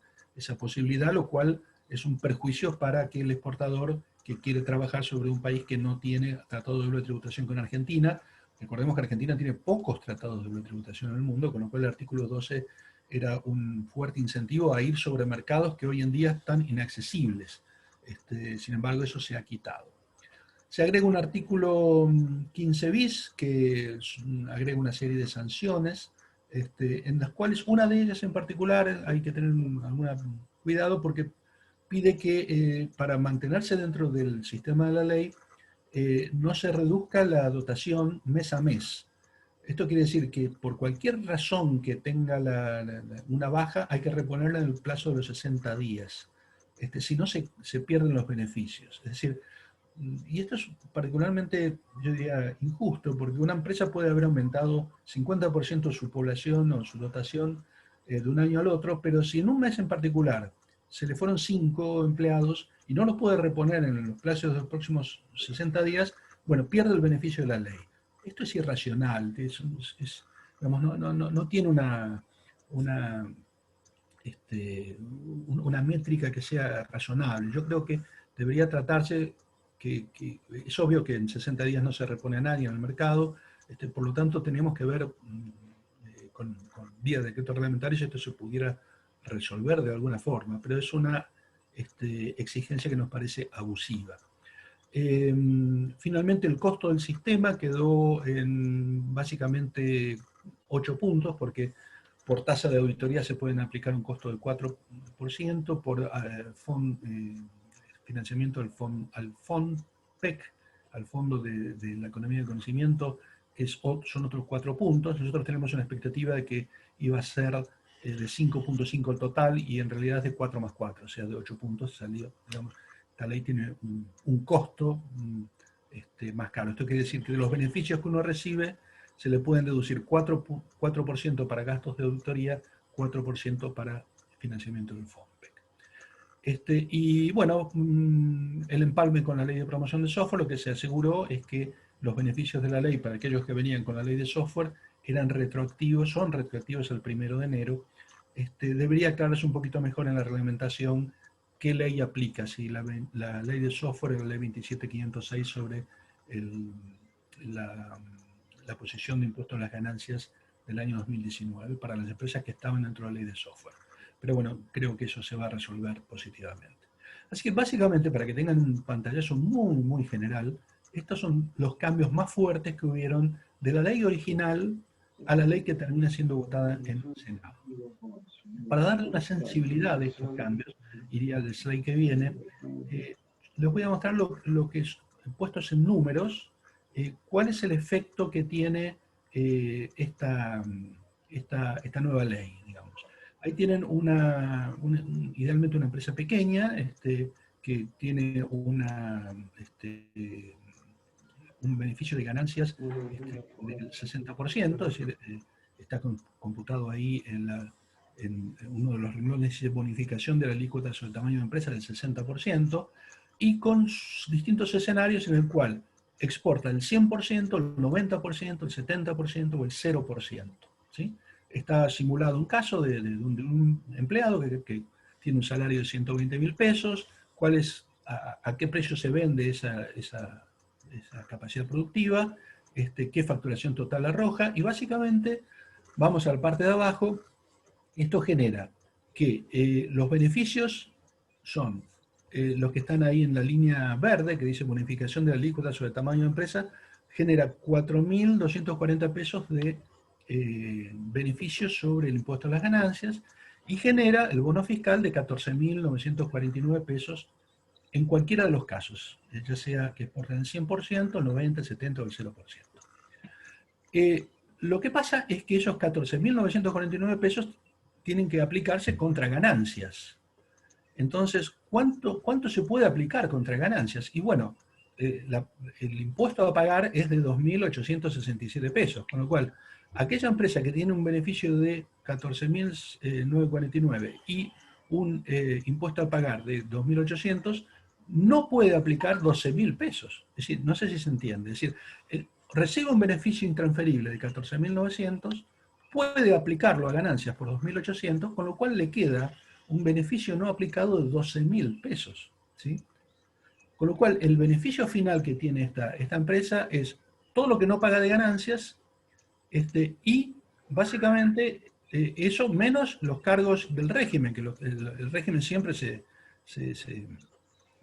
posibilidad, lo cual es un perjuicio para aquel exportador que quiere trabajar sobre un país que no tiene tratado de doble tributación con Argentina. Recordemos que Argentina tiene pocos tratados de doble tributación en el mundo, con lo cual el artículo 12 era un fuerte incentivo a ir sobre mercados que hoy en día están inaccesibles. Sin embargo, eso se ha quitado. Se agrega un artículo 15 bis que agrega una serie de sanciones, en las cuales una de ellas en particular hay que tener algún cuidado porque pide que para mantenerse dentro del sistema de la ley no se reduzca la dotación mes a mes. Esto quiere decir que por cualquier razón que tenga una baja hay que reponerla en el plazo de los 60 días. Si no se pierden los beneficios. Es decir, y esto es particularmente, yo diría, injusto, porque una empresa puede haber aumentado 50% su población o su dotación de un año al otro, pero si en un mes en particular se le fueron 5 empleados y no los puede reponer en los plazos de los próximos 60 días, bueno, pierde el beneficio de la ley. Esto es irracional, no tiene una métrica que sea razonable. Yo creo que debería tratarse que es obvio que en 60 días no se repone a nadie en el mercado, por lo tanto tenemos que ver con vía de decreto reglamentario si esto se pudiera resolver de alguna forma, pero es una exigencia que nos parece abusiva. Finalmente el costo del sistema quedó en básicamente 8 puntos, porque por tasa de auditoría se pueden aplicar un costo del 4%, por financiamiento al FONPEC, al Fondo de la Economía del Conocimiento, son otros 4 puntos. Nosotros tenemos una expectativa de que iba a ser de 5.5 el total, y en realidad es de 4 más 4, o sea, de 8 puntos salió. Digamos, esta ley tiene un costo más caro. Esto quiere decir que de los beneficios que uno recibe, se le pueden deducir 4% para gastos de auditoría, 4% para financiamiento del FONPEC. Y bueno, el empalme con la ley de promoción de software, lo que se aseguró es que los beneficios de la ley para aquellos que venían con la ley de software eran retroactivos, son retroactivos el 1 de enero. Debería aclararse un poquito mejor en la reglamentación qué ley aplica, si la ley de software o la ley 27506 sobre la posición de impuestos a las ganancias del año 2019 para las empresas que estaban dentro de la ley de software. Pero bueno, creo que eso se va a resolver positivamente. Así que básicamente, para que tengan un pantallazo muy, muy general, estos son los cambios más fuertes que hubieron de la ley original a la ley que termina siendo votada en el Senado. Para darle una sensibilidad de estos cambios, iría al slide que viene, les voy a mostrar lo que es, puestos en números, cuál es el efecto que tiene esta nueva ley, digamos. Ahí tienen idealmente una empresa pequeña que tiene un beneficio de ganancias del 60%, es decir, está computado ahí en uno de los renglones de bonificación de la alícuota sobre el tamaño de empresa del 60%, y con distintos escenarios en el cual exporta el 100%, el 90%, el 70% o el 0%. ¿Sí? Está simulado un caso de un empleado que tiene un salario de 120.000 pesos, a qué precio se vende esa capacidad productiva, qué facturación total arroja, y básicamente, vamos a la parte de abajo, esto genera que los beneficios son los que están ahí en la línea verde, que dice bonificación de la alícuota sobre tamaño de empresa, genera 4.240 pesos de beneficios sobre el impuesto a las ganancias, y genera el bono fiscal de 14.949 pesos en cualquiera de los casos, ya sea que exporten el 100%, el 90%, el 70% o el 0%. Lo que pasa es que esos 14.949 pesos tienen que aplicarse contra ganancias. Entonces, ¿cuánto se puede aplicar contra ganancias? Y bueno, el impuesto a pagar es de 2.867 pesos, con lo cual, aquella empresa que tiene un beneficio de 14.949 y un impuesto a pagar de 2.800, no puede aplicar 12.000 pesos. Es decir, no sé si se entiende. Es decir, recibe un beneficio intransferible de 14.900, puede aplicarlo a ganancias por 2.800, con lo cual le queda un beneficio no aplicado de 12.000 pesos. ¿Sí? Con lo cual, el beneficio final que tiene esta empresa es todo lo que no paga de ganancias, y básicamente eso menos los cargos del régimen, que el régimen siempre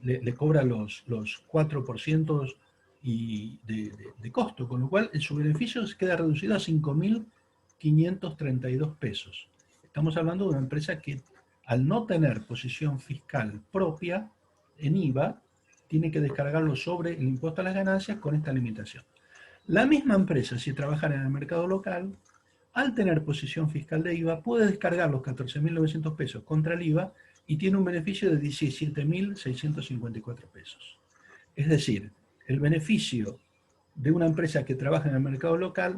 le cobra los 4% de costo, con lo cual su beneficio queda reducido a 5.532 pesos. Estamos hablando de una empresa que, al no tener posición fiscal propia en IVA, tiene que descargarlo sobre el impuesto a las ganancias con esta limitación. La misma empresa, si trabajara en el mercado local, al tener posición fiscal de IVA, puede descargar los 14.900 pesos contra el IVA y tiene un beneficio de 17.654 pesos. Es decir, el beneficio de una empresa que trabaja en el mercado local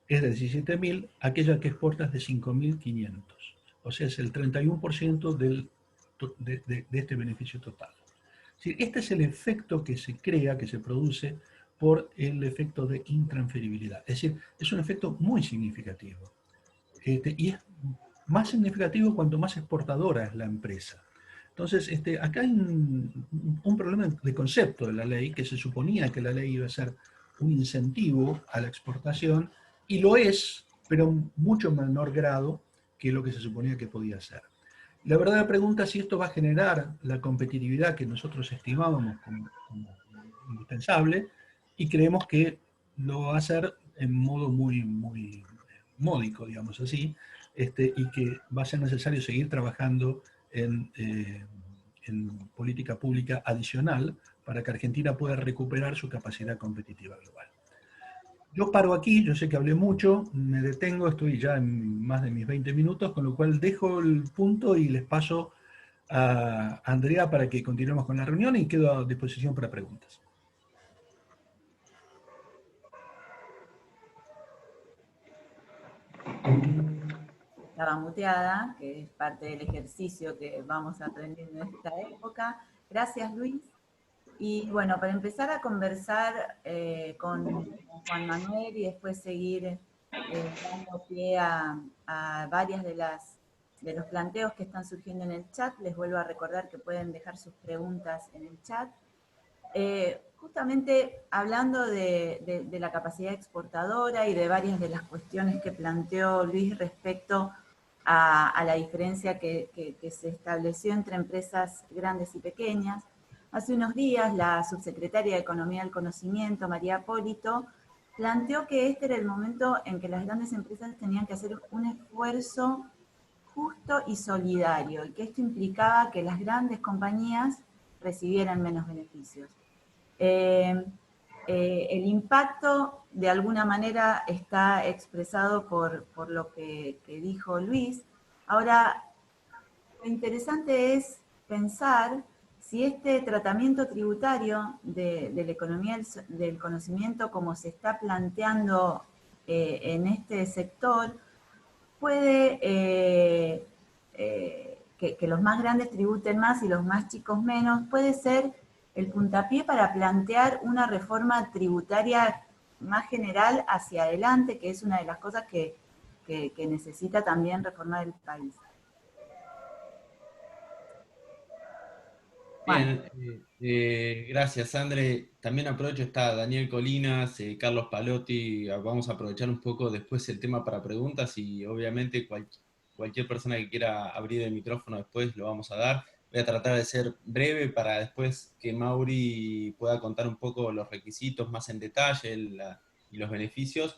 es de 17.000, aquella que exporta es de 5.500. O sea, es el 31% de este beneficio total. Es decir, este es el efecto que se crea, que se produce por el efecto de intransferibilidad. Es decir, es un efecto muy significativo. Y es más significativo cuanto más exportadora es la empresa. Entonces, acá hay un problema de concepto de la ley, que se suponía que la ley iba a ser un incentivo a la exportación, y lo es, pero en mucho menor grado que lo que se suponía que podía ser. La verdadera pregunta es si esto va a generar la competitividad que nosotros estimábamos como indispensable, y creemos que lo va a hacer en modo muy módico, digamos así, y que va a ser necesario seguir trabajando en política pública adicional para que Argentina pueda recuperar su capacidad competitiva global. Yo paro aquí, yo sé que hablé mucho, me detengo, estoy ya en más de mis 20 minutos, con lo cual dejo el punto y les paso a Andrea para que continuemos con la reunión, y quedo a disposición para preguntas. Estaba muteada, que es parte del ejercicio que vamos aprendiendo en esta época. Gracias, Luis. Y bueno, para empezar a conversar con Juan Manuel y después seguir dando pie a varias de los planteos que están surgiendo en el chat, les vuelvo a recordar que pueden dejar sus preguntas en el chat. Justamente hablando de la capacidad exportadora y de varias de las cuestiones que planteó Luis respecto a la diferencia que se estableció entre empresas grandes y pequeñas. Hace unos días la subsecretaria de Economía del Conocimiento, María Apólito, planteó que este era el momento en que las grandes empresas tenían que hacer un esfuerzo justo y solidario, y que esto implicaba que las grandes compañías recibieran menos beneficios. El impacto de alguna manera está expresado por lo que dijo Luis. Ahora, lo interesante es pensar si este tratamiento tributario de la economía del conocimiento, como se está planteando en este sector, puede que los más grandes tributen más y los más chicos menos, puede ser el puntapié para plantear una reforma tributaria más general hacia adelante, que es una de las cosas que necesita también reformar el país. Bien, gracias, Andre. También aprovecho, está Daniel Colinas, Carlos Palotti. Vamos a aprovechar un poco después el tema para preguntas, y obviamente cualquier persona que quiera abrir el micrófono después lo vamos a dar. Voy a tratar de ser breve para después que Mauri pueda contar un poco los requisitos más en detalle y los beneficios.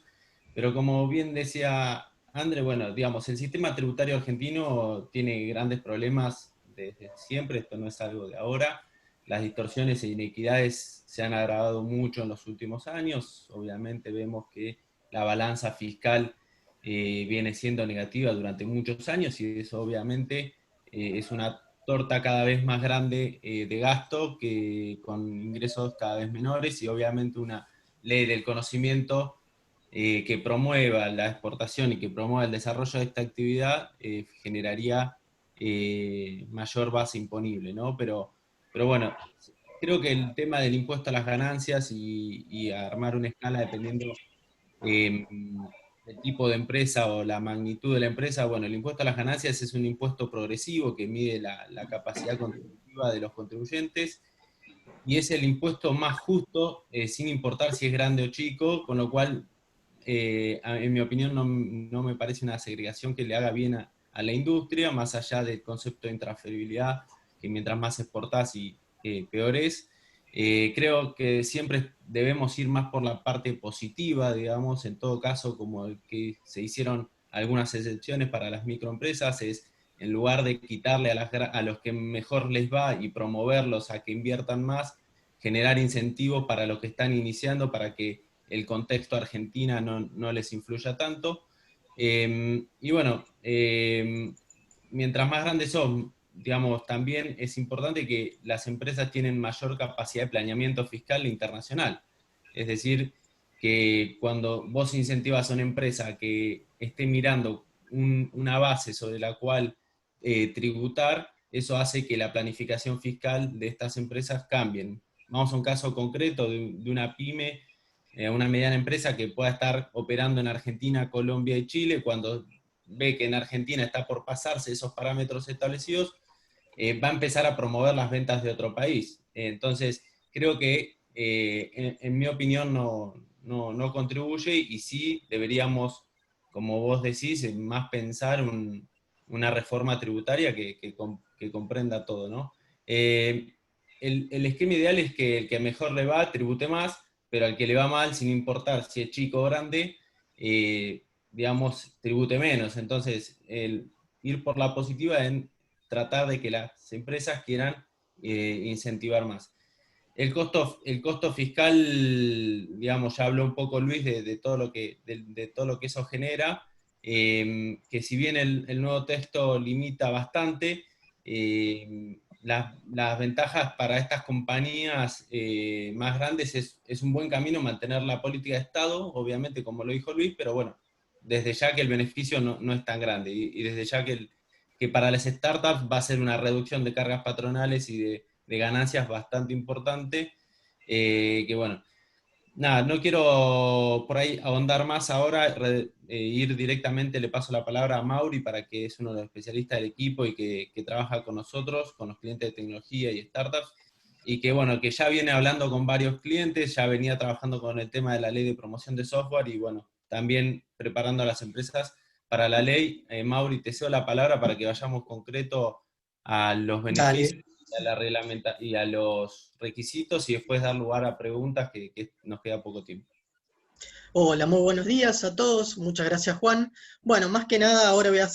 Pero como bien decía André, bueno, digamos, el sistema tributario argentino tiene grandes problemas desde siempre, esto no es algo de ahora. Las distorsiones e inequidades se han agravado mucho en los últimos años. Obviamente vemos que la balanza fiscal viene siendo negativa durante muchos años y eso obviamente es una torta cada vez más grande de gasto que con ingresos cada vez menores y obviamente una ley del conocimiento que promueva la exportación y que promueva el desarrollo de esta actividad generaría mayor base imponible, ¿no? Pero bueno, creo que el tema del impuesto a las ganancias y armar una escala dependiendo eh, del tipo de empresa o la magnitud de la empresa, bueno, el impuesto a las ganancias es un impuesto progresivo que mide la capacidad contributiva de los contribuyentes y es el impuesto más justo, sin importar si es grande o chico, con lo cual, en mi opinión, no me parece una segregación que le haga bien a la industria, más allá del concepto de intransferibilidad, que mientras más exportás y peor es. Creo que siempre debemos ir más por la parte positiva, digamos, en todo caso, como el que se hicieron algunas excepciones para las microempresas, es en lugar de quitarle a los que mejor les va y promoverlos a que inviertan más, generar incentivos para los que están iniciando para que el contexto Argentina no les influya tanto. Y bueno, mientras más grandes son, digamos, también es importante que las empresas tienen mayor capacidad de planeamiento fiscal internacional. Es decir, que cuando vos incentivas a una empresa que esté mirando una base sobre la cual tributar, eso hace que la planificación fiscal de estas empresas cambien. Vamos a un caso concreto de una pyme, una mediana empresa que pueda estar operando en Argentina, Colombia y Chile, cuando ve que en Argentina está por pasarse esos parámetros establecidos, va a empezar a promover las ventas de otro país. Entonces, creo que, en mi opinión, no contribuye y sí deberíamos, como vos decís, más pensar una reforma tributaria que comprenda todo, ¿no? El esquema ideal es que el que mejor le va tribute más, pero al que le va mal, sin importar si es chico o grande, digamos, tribute menos. Entonces, ir por la positiva en tratar de que las empresas quieran incentivar más. El costo fiscal, digamos, ya habló un poco Luis de todo de todo lo que eso genera, que si bien el nuevo texto limita bastante, las ventajas para estas compañías más grandes es un buen camino mantener la política de Estado, obviamente, como lo dijo Luis, pero bueno, desde ya que el beneficio no es tan grande y desde ya que para las startups va a ser una reducción de cargas patronales y de ganancias bastante importante, que bueno, nada, no quiero por ahí ahondar más ahora, ir directamente, le paso la palabra a Mauri para que es uno de los especialistas del equipo y que trabaja con nosotros, con los clientes de tecnología y startups, y que bueno, que ya viene hablando con varios clientes, ya venía trabajando con el tema de la ley de promoción de software y bueno, también preparando a las empresas para la ley. Mauri, te cedo la palabra para que vayamos concreto a los beneficios Dale. y a la y a los requisitos y después dar lugar a preguntas que nos queda poco tiempo. Hola, muy buenos días a todos. Muchas gracias, Juan. Bueno, más que nada ahora voy a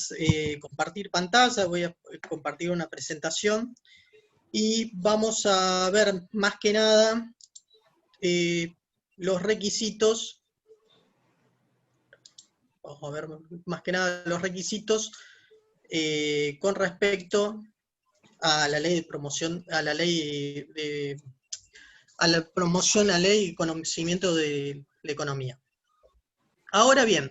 compartir pantalla, voy a compartir una presentación y vamos a ver más que nada los requisitos. Vamos a ver más que nada los requisitos con respecto a la ley de promoción, a la promoción, la ley y conocimiento de la economía. Ahora bien,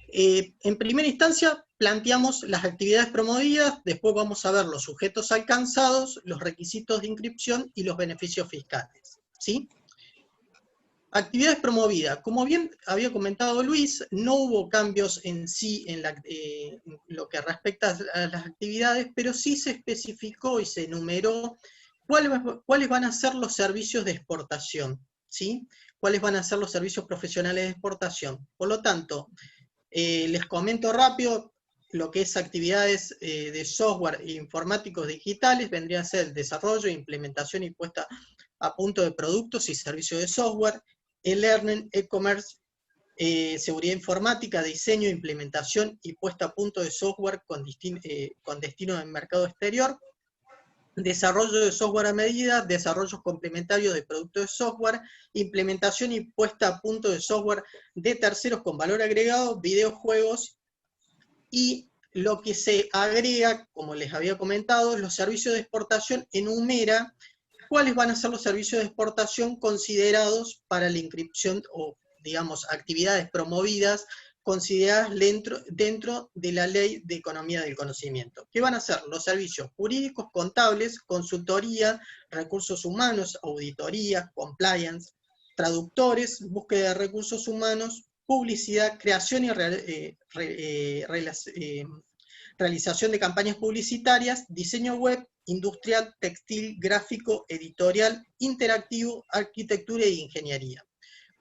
en primera instancia planteamos las actividades promovidas, después vamos a ver los sujetos alcanzados, los requisitos de inscripción y los beneficios fiscales, ¿sí? Actividades promovidas. Como bien había comentado Luis, no hubo cambios en sí en lo que respecta a las actividades, pero sí se especificó y se enumeró cuáles van a ser los servicios de exportación, ¿sí? Cuáles van a ser los servicios profesionales de exportación. Por lo tanto, les comento rápido, lo que es actividades de software e informáticos digitales, vendría a ser el desarrollo, implementación y puesta a punto de productos y servicios de software, e-learning, e-commerce, seguridad informática, diseño, implementación y puesta a punto de software con destino en mercado exterior, desarrollo de software a medida, desarrollos complementarios de productos de software, implementación y puesta a punto de software de terceros con valor agregado, videojuegos, y lo que se agrega, como les había comentado, los servicios de exportación enumera cuáles van a ser los servicios de exportación considerados para la inscripción o, digamos, actividades promovidas consideradas dentro de la Ley de Economía del Conocimiento. ¿Qué van a ser? Los servicios jurídicos, contables, consultoría, recursos humanos, auditoría, compliance, traductores, búsqueda de recursos humanos, publicidad, creación y realización de campañas publicitarias, diseño web, industrial, textil, gráfico, editorial, interactivo, arquitectura e ingeniería.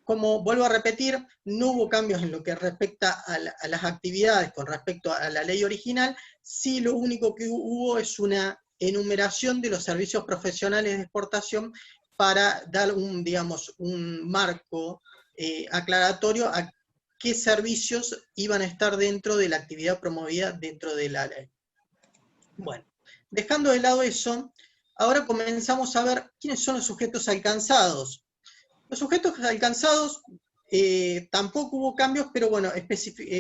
Como vuelvo a repetir, no hubo cambios en lo que respecta a las actividades con respecto a la ley original, sí lo único que hubo es una enumeración de los servicios profesionales de exportación para dar digamos, un marco aclaratorio a qué servicios iban a estar dentro de la actividad promovida dentro de la ley. Bueno, dejando de lado eso, ahora comenzamos a ver quiénes son los sujetos alcanzados. Los sujetos alcanzados tampoco hubo cambios, pero bueno,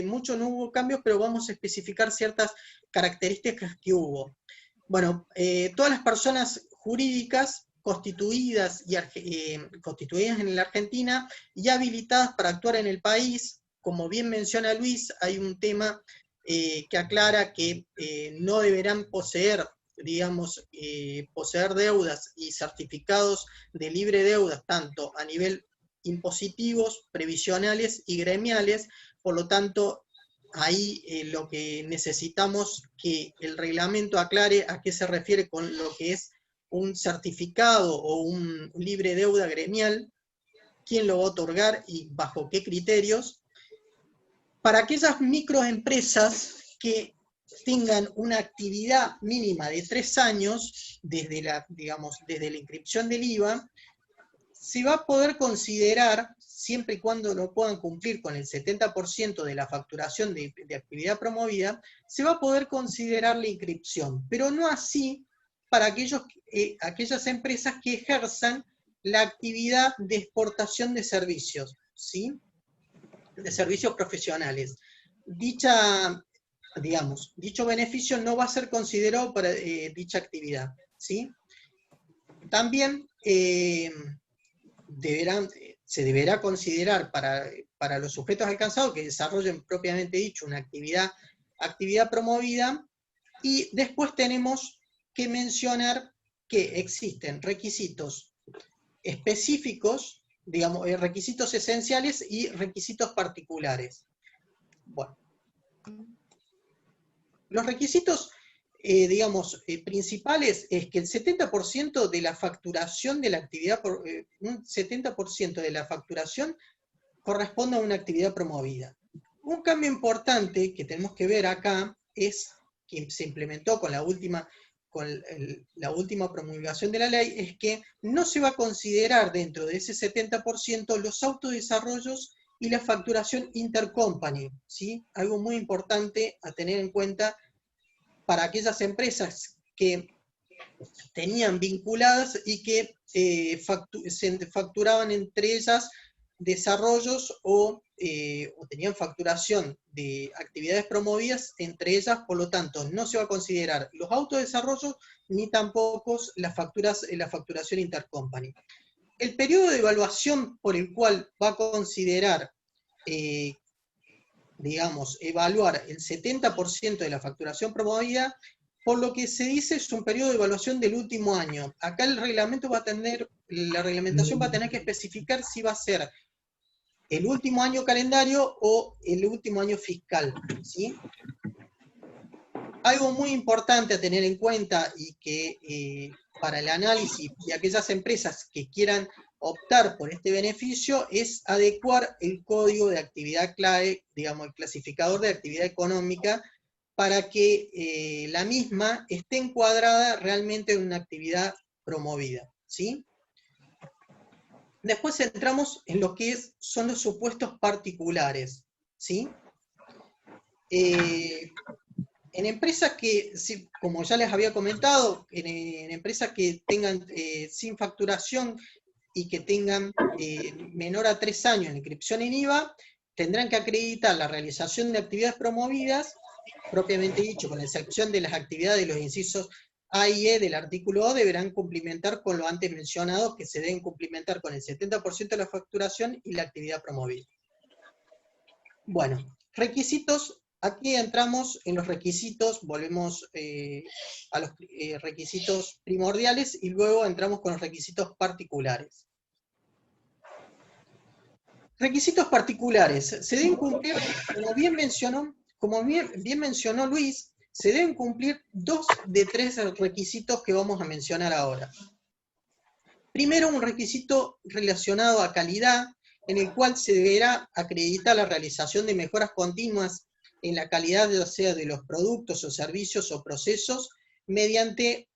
mucho no hubo cambios, pero vamos a especificar ciertas características que hubo. Bueno, todas las personas jurídicas constituidas en la Argentina y habilitadas para actuar en el país, como bien menciona Luis, hay un tema que aclara que no deberán poseer, digamos, poseer deudas y certificados de libre deudas, tanto a nivel impositivos, previsionales y gremiales. Por lo tanto, ahí lo que necesitamos que el reglamento aclare a qué se refiere con lo que es un certificado o un libre deuda gremial, quién lo va a otorgar y bajo qué criterios. Para aquellas microempresas que tengan una actividad mínima de 3 años, desde la inscripción del IVA, se va a poder considerar, siempre y cuando no puedan cumplir con el 70% de la facturación de actividad promovida, se va a poder considerar la inscripción, pero no así para aquellas empresas que ejerzan la actividad de exportación de servicios, ¿sí? De servicios profesionales. Dicho beneficio no va a ser considerado para dicha actividad, ¿sí? También se deberá considerar para los sujetos alcanzados que desarrollen propiamente dicho una actividad promovida, y después tenemos que mencionar que existen requisitos específicos, digamos, requisitos esenciales y requisitos particulares. Bueno, los requisitos, principales es que el 70% de la facturación de la actividad, un 70% de la facturación corresponde a una actividad promovida. Un cambio importante que tenemos que ver acá es que se implementó con la última promulgación de la ley, es que no se va a considerar dentro de ese 70% los autodesarrollos y la facturación intercompany, ¿sí? Algo muy importante a tener en cuenta para aquellas empresas que tenían vinculadas y que se facturaban entre ellas desarrollos o tenían facturación de actividades promovidas entre ellas. Por lo tanto, no se va a considerar los autodesarrollos ni tampoco la facturación intercompany. El periodo de evaluación por el cual va a considerar, evaluar el 70% de la facturación promovida, por lo que se dice es un periodo de evaluación del último año. Acá la reglamentación va a tener que especificar si va a ser el último año calendario o el último año fiscal, ¿sí? Algo muy importante a tener en cuenta y que para el análisis de aquellas empresas que quieran optar por este beneficio es adecuar el código de actividad clave, digamos, el clasificador de actividad económica para que la misma esté encuadrada realmente en una actividad promovida, ¿sí? Después entramos en lo que son los supuestos particulares, ¿sí? En empresas que, como ya les había comentado, en empresas que tengan sin facturación y que tengan menor a 3 años en inscripción en IVA, tendrán que acreditar la realización de actividades promovidas, propiamente dicho, con excepción de las actividades de los incisos A y E del artículo O, deberán cumplimentar con lo antes mencionado, que se deben cumplimentar con el 70% de la facturación y la actividad promovida. Bueno, requisitos. Aquí entramos en los requisitos, volvemos a los requisitos primordiales y luego entramos con los requisitos particulares. Requisitos particulares. Se deben cumplir, como bien mencionó Luis, se deben cumplir 2 de 3 requisitos que vamos a mencionar ahora. Primero, un requisito relacionado a calidad, en el cual se deberá acreditar la realización de mejoras continuas en la calidad, ya sea de los productos o servicios o procesos, mediante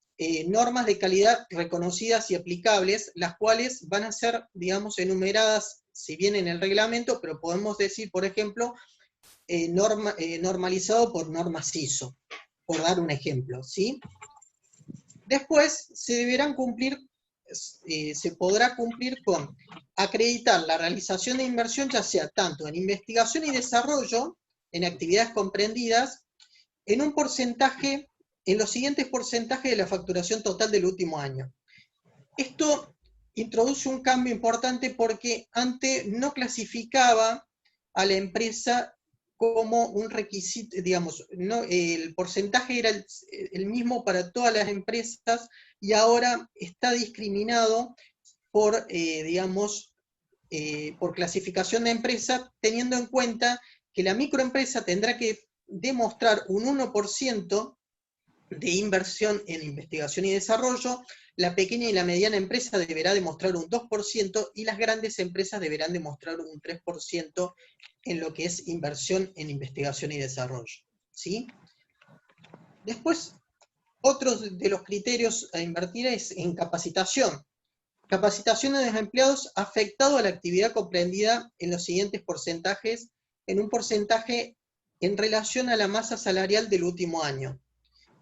normas de calidad reconocidas y aplicables, las cuales van a ser, digamos, enumeradas, si bien en el reglamento, pero podemos decir, por ejemplo, normalizado por normas ISO, por dar un ejemplo, ¿sí? Después se deberán cumplir, se podrá cumplir con acreditar la realización de inversión, ya sea tanto en investigación y desarrollo, en actividades comprendidas, en un porcentaje, en los siguientes porcentajes de la facturación total del último año. Esto introduce un cambio importante porque antes no clasificaba a la empresa como un requisito, digamos, no, el porcentaje era el mismo para todas las empresas y ahora está discriminado por, digamos, por clasificación de empresa, teniendo en cuenta que la microempresa tendrá que demostrar un 1% de inversión en investigación y desarrollo, la pequeña y la mediana empresa deberá demostrar un 2% y las grandes empresas deberán demostrar un 3% en lo que es inversión en investigación y desarrollo, ¿sí? Después, otros de los criterios a invertir es en capacitación. Capacitación de los empleados afectado a la actividad comprendida en los siguientes porcentajes, en un porcentaje en relación a la masa salarial del último año,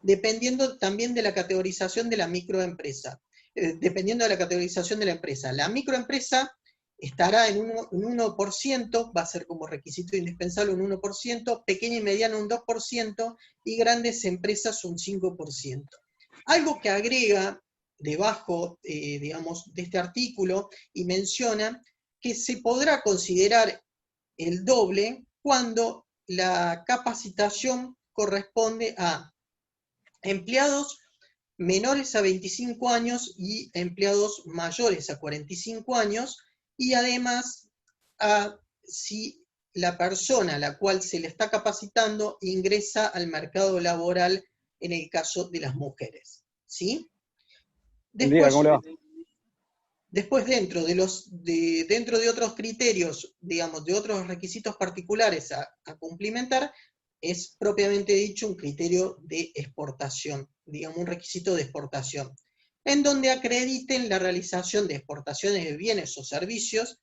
dependiendo también de la categorización de la microempresa. Dependiendo de la categorización de la empresa. La microempresa estará en un 1%, va a ser como requisito indispensable un 1%, pequeña y mediana un 2%, y grandes empresas un 5%. Algo que agrega debajo, digamos, de este artículo, y menciona que se podrá considerar el doble cuando la capacitación corresponde a empleados menores a 25 años y empleados mayores a 45 años, y además si la persona a la cual se le está capacitando ingresa al mercado laboral en el caso de las mujeres, ¿sí? Después, ¿Cómo le va? Después dentro de otros criterios, digamos, de otros requisitos particulares a cumplimentar, es propiamente dicho un criterio de exportación, digamos un requisito de exportación, en donde acrediten la realización de exportaciones de bienes o servicios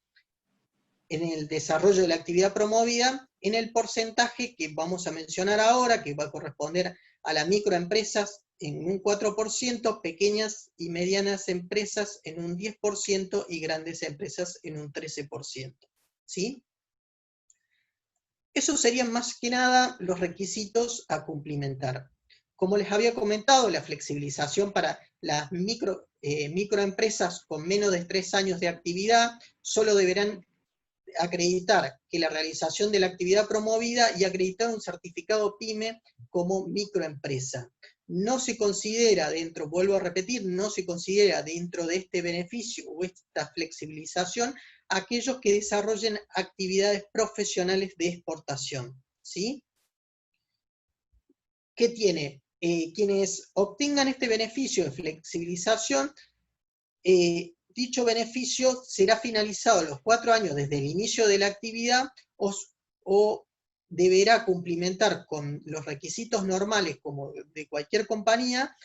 en el desarrollo de la actividad promovida, en el porcentaje que vamos a mencionar ahora, que va a corresponder a las microempresas en un 4%, pequeñas y medianas empresas en un 10% y grandes empresas en un 13%. ¿Sí? Esos serían más que nada los requisitos a cumplimentar. Como les había comentado, la flexibilización para las microempresas con menos de 3 años de actividad solo deberán acreditar que la realización de la actividad promovida y acreditar un certificado PYME como microempresa. No se considera dentro, vuelvo a repetir, no se considera dentro de este beneficio o esta flexibilización aquellos que desarrollen actividades profesionales de exportación, ¿sí? ¿Qué tiene? Quienes obtengan este beneficio de flexibilización, dicho beneficio será finalizado a los 4 años desde el inicio de la actividad o deberá cumplimentar con los requisitos normales como de cualquier compañía.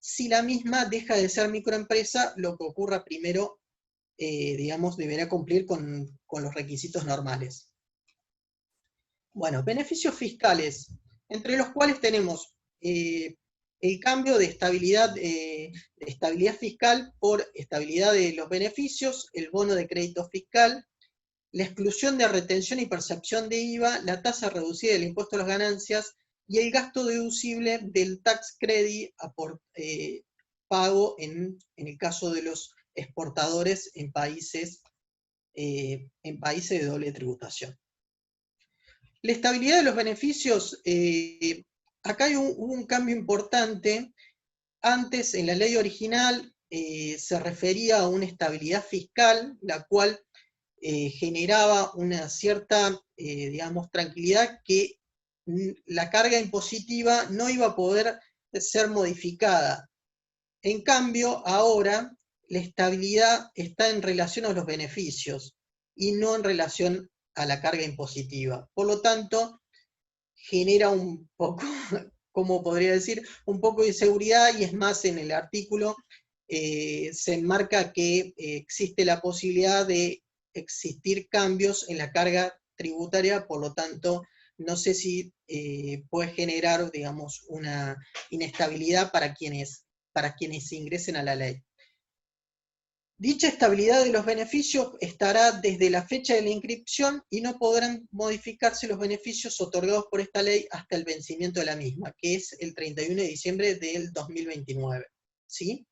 Si la misma deja de ser microempresa, lo que ocurra primero, digamos, deberá cumplir con los requisitos normales. Bueno, beneficios fiscales, entre los cuales tenemos el cambio de estabilidad fiscal por estabilidad de los beneficios, el bono de crédito fiscal, la exclusión de retención y percepción de IVA, la tasa reducida del impuesto a las ganancias y el gasto deducible del tax credit pago en el caso de los exportadores en países de doble tributación. La estabilidad de los beneficios, acá hubo un cambio importante. Antes, en la ley original, se refería a una estabilidad fiscal, la cual generaba una cierta, digamos, tranquilidad que la carga impositiva no iba a poder ser modificada. En cambio, ahora, la estabilidad está en relación a los beneficios y no en relación a la carga impositiva. Por lo tanto, genera un poco, como podría decir, un poco de inseguridad, y es más, en el artículo se enmarca que existe la posibilidad de existir cambios en la carga tributaria, por lo tanto, no sé si puede generar, digamos, una inestabilidad para quienes ingresen a la ley. Dicha estabilidad de los beneficios estará desde la fecha de la inscripción y no podrán modificarse los beneficios otorgados por esta ley hasta el vencimiento de la misma, que es el 31 de diciembre del 2029. ¿Sí?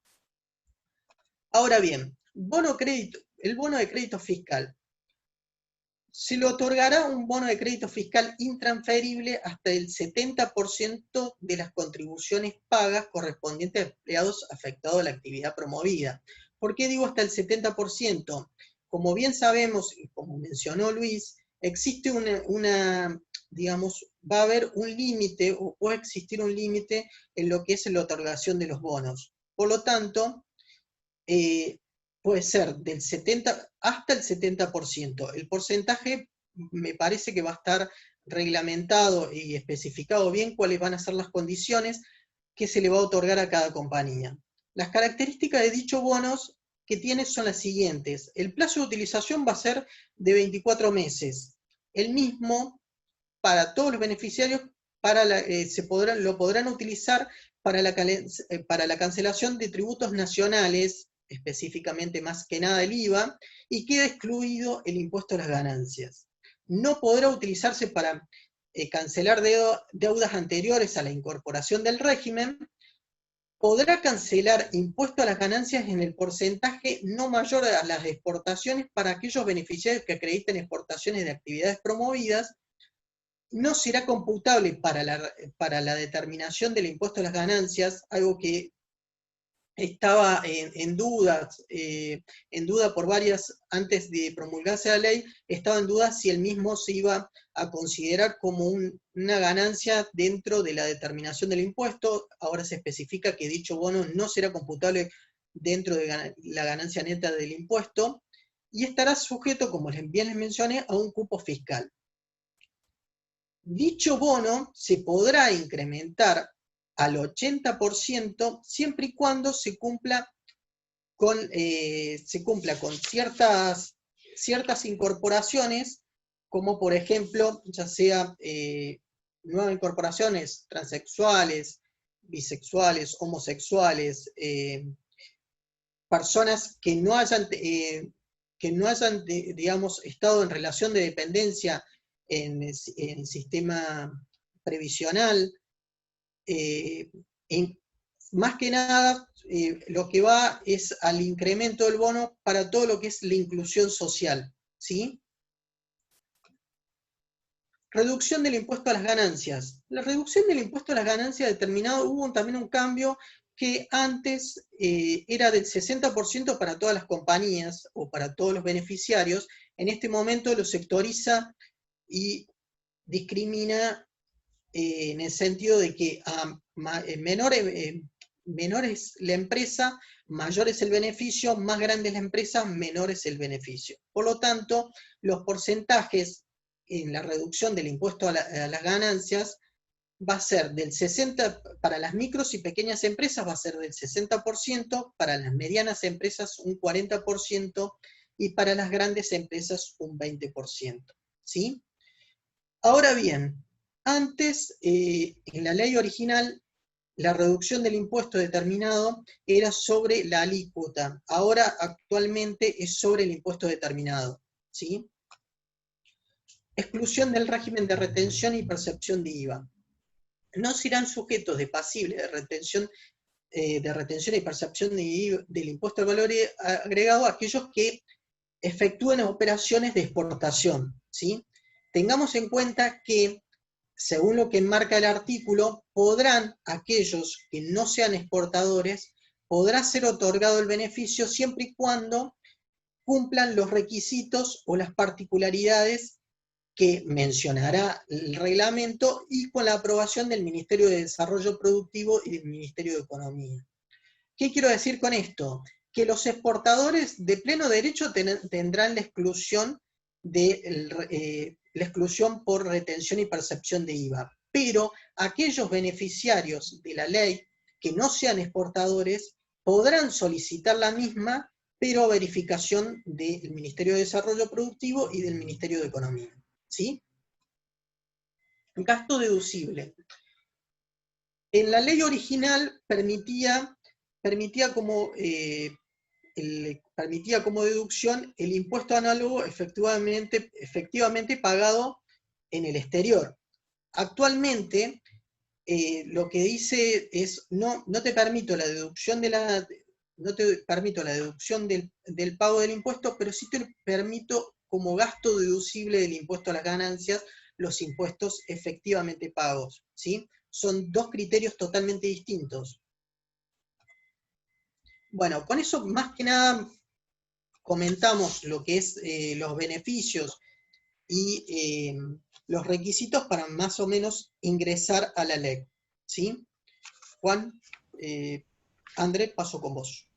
Ahora bien, el bono de crédito fiscal. Se le otorgará un bono de crédito fiscal intransferible hasta el 70% de las contribuciones pagas correspondientes a empleados afectados a la actividad promovida. ¿Por qué digo hasta el 70%? Como bien sabemos, y como mencionó Luis, existe digamos, va a haber un límite, o puede existir un límite en lo que es la otorgación de los bonos. Por lo tanto, puede ser del 70 hasta el 70%. El porcentaje me parece que va a estar reglamentado y especificado bien cuáles van a ser las condiciones que se le va a otorgar a cada compañía. Las características de dichos bonos que tiene son las siguientes. El plazo de utilización va a ser de 24 meses. El mismo para todos los beneficiarios lo podrán utilizar para la cancelación de tributos nacionales, específicamente más que nada el IVA, y queda excluido el impuesto a las ganancias. No podrá utilizarse para cancelar deudas anteriores a la incorporación del régimen. Podrá cancelar impuesto a las ganancias en el porcentaje no mayor a las exportaciones para aquellos beneficiarios que acrediten exportaciones de actividades promovidas. No será computable para la determinación del impuesto a las ganancias, algo que estaba en duda por varias, antes de promulgarse la ley, estaba en duda si el mismo se iba a considerar como una ganancia dentro de la determinación del impuesto. Ahora se especifica que dicho bono no será computable dentro de la ganancia neta del impuesto, y estará sujeto, como bien les mencioné, a un cupo fiscal. Dicho bono se podrá incrementar al 80% siempre y cuando se cumpla con ciertas incorporaciones, como por ejemplo, ya sea nuevas incorporaciones transexuales, bisexuales, homosexuales, personas que no hayan, digamos, estado en relación de dependencia en el sistema previsional. Más que nada, lo que va es al incremento del bono para todo lo que es la inclusión social, ¿sí? Reducción del impuesto a las ganancias. La reducción del impuesto a las ganancias hubo también un cambio que antes era del 60% para todas las compañías o para todos los beneficiarios. En este momento lo sectoriza y discrimina en el sentido de que a menor es la empresa, mayor es el beneficio, más grande es la empresa, menor es el beneficio. Por lo tanto, los porcentajes en la reducción del impuesto a las ganancias va a ser del 60%, para las micros y pequeñas empresas va a ser del 60%, para las medianas empresas un 40% y para las grandes empresas un 20%. ¿Sí? Ahora bien, antes, en la ley original, la reducción del impuesto determinado era sobre la alícuota. Ahora, actualmente, es sobre el impuesto determinado. ¿Sí? Exclusión del régimen de retención y percepción de IVA. No serán sujetos de pasible de retención y percepción del impuesto al valor agregado aquellos que efectúen operaciones de exportación. ¿Sí? Tengamos en cuenta que, según lo que enmarca el artículo, podrán aquellos que no sean exportadores, podrá ser otorgado el beneficio siempre y cuando cumplan los requisitos o las particularidades que mencionará el reglamento y con la aprobación del Ministerio de Desarrollo Productivo y del Ministerio de Economía. ¿Qué quiero decir con esto? Que los exportadores de pleno derecho tendrán la exclusión por retención y percepción de IVA, pero aquellos beneficiarios de la ley que no sean exportadores podrán solicitar la misma, pero a verificación del Ministerio de Desarrollo Productivo y del Ministerio de Economía. ¿Sí? Gasto deducible. En la ley original permitía como deducción el impuesto análogo efectivamente pagado en el exterior. Actualmente, lo que dice es, no te permito la deducción del pago del impuesto, pero sí te permito como gasto deducible del impuesto a las ganancias los impuestos efectivamente pagos. ¿Sí? Son dos criterios totalmente distintos. Bueno, con eso más que nada comentamos lo que es los beneficios y los requisitos para más o menos ingresar a la ley. ¿Sí? Juan, André, paso con vos.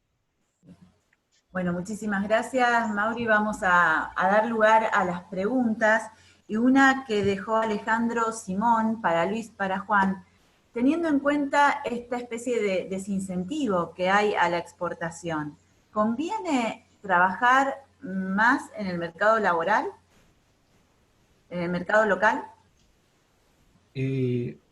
Bueno, muchísimas gracias, Mauri. Vamos a dar lugar a las preguntas. Y una que dejó Alejandro Simón para Luis, para Juan. Teniendo en cuenta esta especie de desincentivo que hay a la exportación, ¿conviene trabajar más en el mercado laboral? ¿En el mercado local?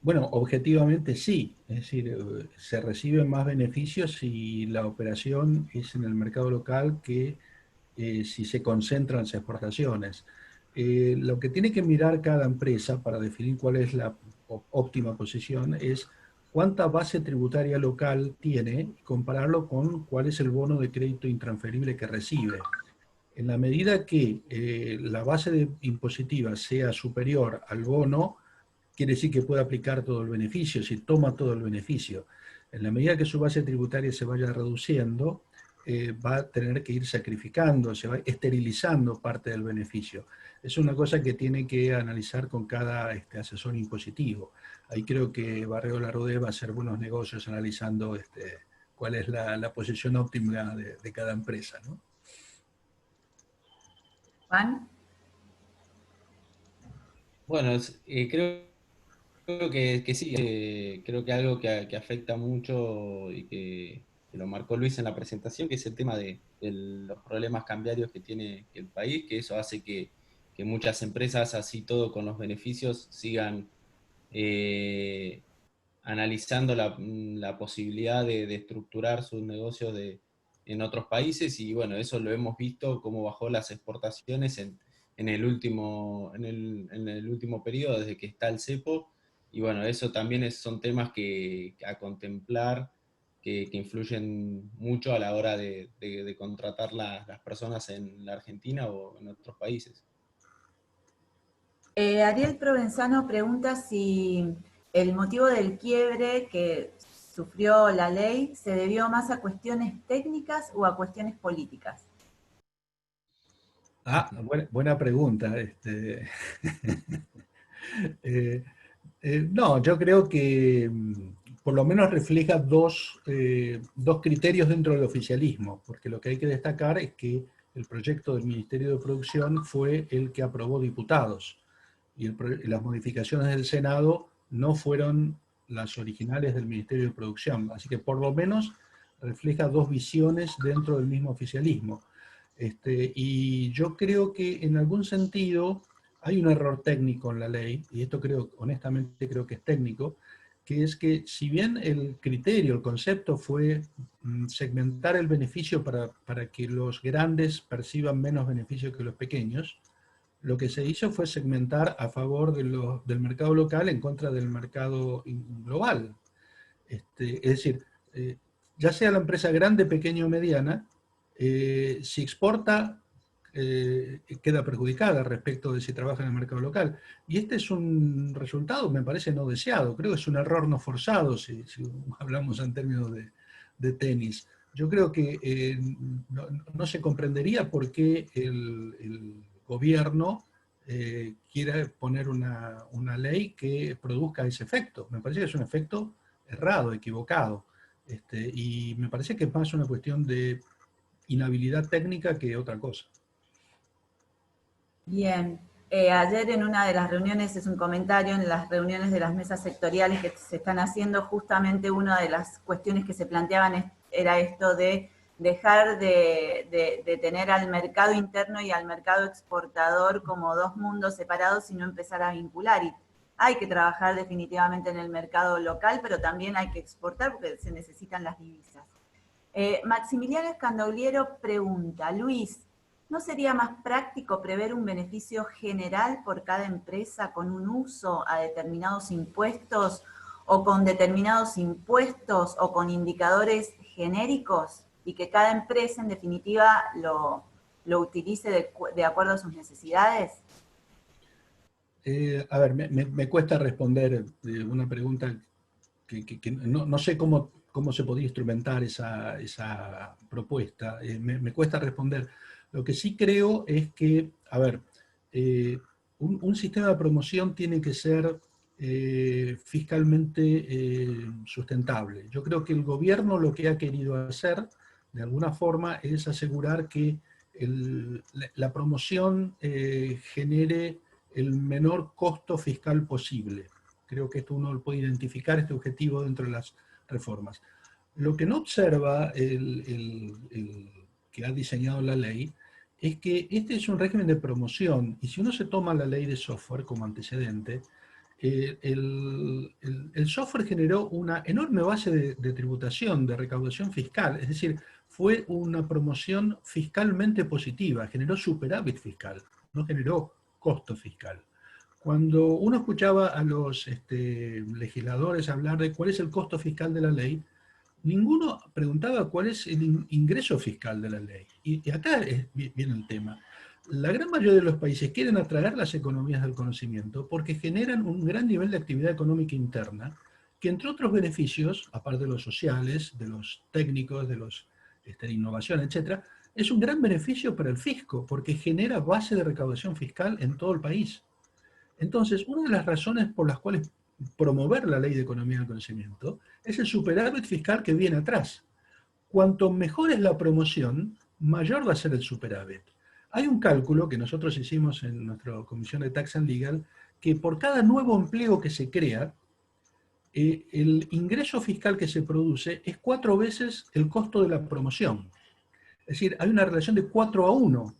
Bueno, objetivamente sí, es decir, se reciben más beneficios si la operación es en el mercado local que si se concentran las exportaciones. Lo que tiene que mirar cada empresa para definir cuál es la óptima posición es cuánta base tributaria local tiene y compararlo con cuál es el bono de crédito intransferible que recibe. En la medida que la base impositiva sea superior al bono, quiere decir que puede aplicar todo el beneficio, si toma todo el beneficio. En la medida que su base tributaria se vaya reduciendo, va a tener que ir sacrificando, se va esterilizando parte del beneficio. Es una cosa que tiene que analizar con cada asesor impositivo. Ahí creo que Barreo Larrodé va a hacer buenos negocios analizando cuál es la posición óptima de cada empresa, ¿no? Juan. Bueno, creo que sí, creo que algo que afecta mucho y que lo marcó Luis en la presentación, que es el tema de los problemas cambiarios que tiene el país, que eso hace que muchas empresas, así todo con los beneficios, sigan analizando la posibilidad de estructurar sus negocios en otros países, y bueno, eso lo hemos visto cómo bajó las exportaciones en el último periodo, desde que está el cepo. Y bueno, eso también son temas a contemplar, que influyen mucho a la hora de contratar las personas en la Argentina o en otros países. Ariel Provenzano pregunta si el motivo del quiebre que sufrió la ley se debió más a cuestiones técnicas o a cuestiones políticas. Buena pregunta. No, yo creo que por lo menos refleja dos criterios dentro del oficialismo, porque lo que hay que destacar es que el proyecto del Ministerio de Producción fue el que aprobó diputados. y las modificaciones del Senado no fueron las originales del Ministerio de Producción. Así que por lo menos refleja dos visiones dentro del mismo oficialismo. Y yo creo que en algún sentido hay un error técnico en la ley, y esto honestamente creo que es técnico, que es que si bien el criterio, el concepto fue segmentar el beneficio para que los grandes perciban menos beneficio que los pequeños, lo que se hizo fue segmentar a favor del mercado local en contra del mercado global. Es decir, ya sea la empresa grande, pequeña o mediana, si exporta, queda perjudicada respecto de si trabaja en el mercado local. Y este es un resultado, me parece, no deseado. Creo que es un error no forzado, si hablamos en términos de tenis. Yo creo que no se comprendería por qué el gobierno quiera poner una ley que produzca ese efecto. Me parece que es un efecto errado, equivocado. Y me parece que es más una cuestión de inhabilidad técnica que otra cosa. Bien. Ayer en una de las reuniones, es un comentario, en las reuniones de las mesas sectoriales que se están haciendo, justamente una de las cuestiones que se planteaban era esto de dejar de tener al mercado interno y al mercado exportador como dos mundos separados, sino empezar a vincular. Y hay que trabajar definitivamente en el mercado local, pero también hay que exportar porque se necesitan las divisas. Maximiliano Escandoliero pregunta, Luis, ¿no sería más práctico prever un beneficio general por cada empresa con un uso a determinados impuestos o con determinados impuestos o con indicadores genéricos y que cada empresa en definitiva lo utilice de acuerdo a sus necesidades? A ver, me cuesta responder una pregunta que no sé cómo se podría instrumentar esa propuesta. Me cuesta responder. Lo que sí creo es que, a ver, un sistema de promoción tiene que ser fiscalmente sustentable. Yo creo que el gobierno lo que ha querido hacer, de alguna forma, es asegurar que la promoción genere el menor costo fiscal posible. Creo que esto uno puede identificar este objetivo dentro de las reformas. Lo que no observa el que ha diseñado la ley es que este es un régimen de promoción, y si uno se toma la ley de software como antecedente, el software generó una enorme base de tributación, de recaudación fiscal, es decir, fue una promoción fiscalmente positiva, generó superávit fiscal, no generó costo fiscal. Cuando uno escuchaba a los legisladores hablar de cuál es el costo fiscal de la ley, ninguno preguntaba cuál es el ingreso fiscal de la ley. Y acá viene el tema. La gran mayoría de los países quieren atraer las economías del conocimiento porque generan un gran nivel de actividad económica interna que, entre otros beneficios, aparte de los sociales, de los técnicos, de los de innovación, etc., es un gran beneficio para el fisco porque genera base de recaudación fiscal en todo el país. Entonces, una de las razones por las cuales promover la ley de economía del conocimiento es el superávit fiscal que viene atrás. Cuanto mejor es la promoción, mayor va a ser el superávit. Hay un cálculo que nosotros hicimos en nuestra comisión de Tax and Legal, que por cada nuevo empleo que se crea, el ingreso fiscal que se produce es 4 veces el costo de la promoción. Es decir, hay una relación de 4:1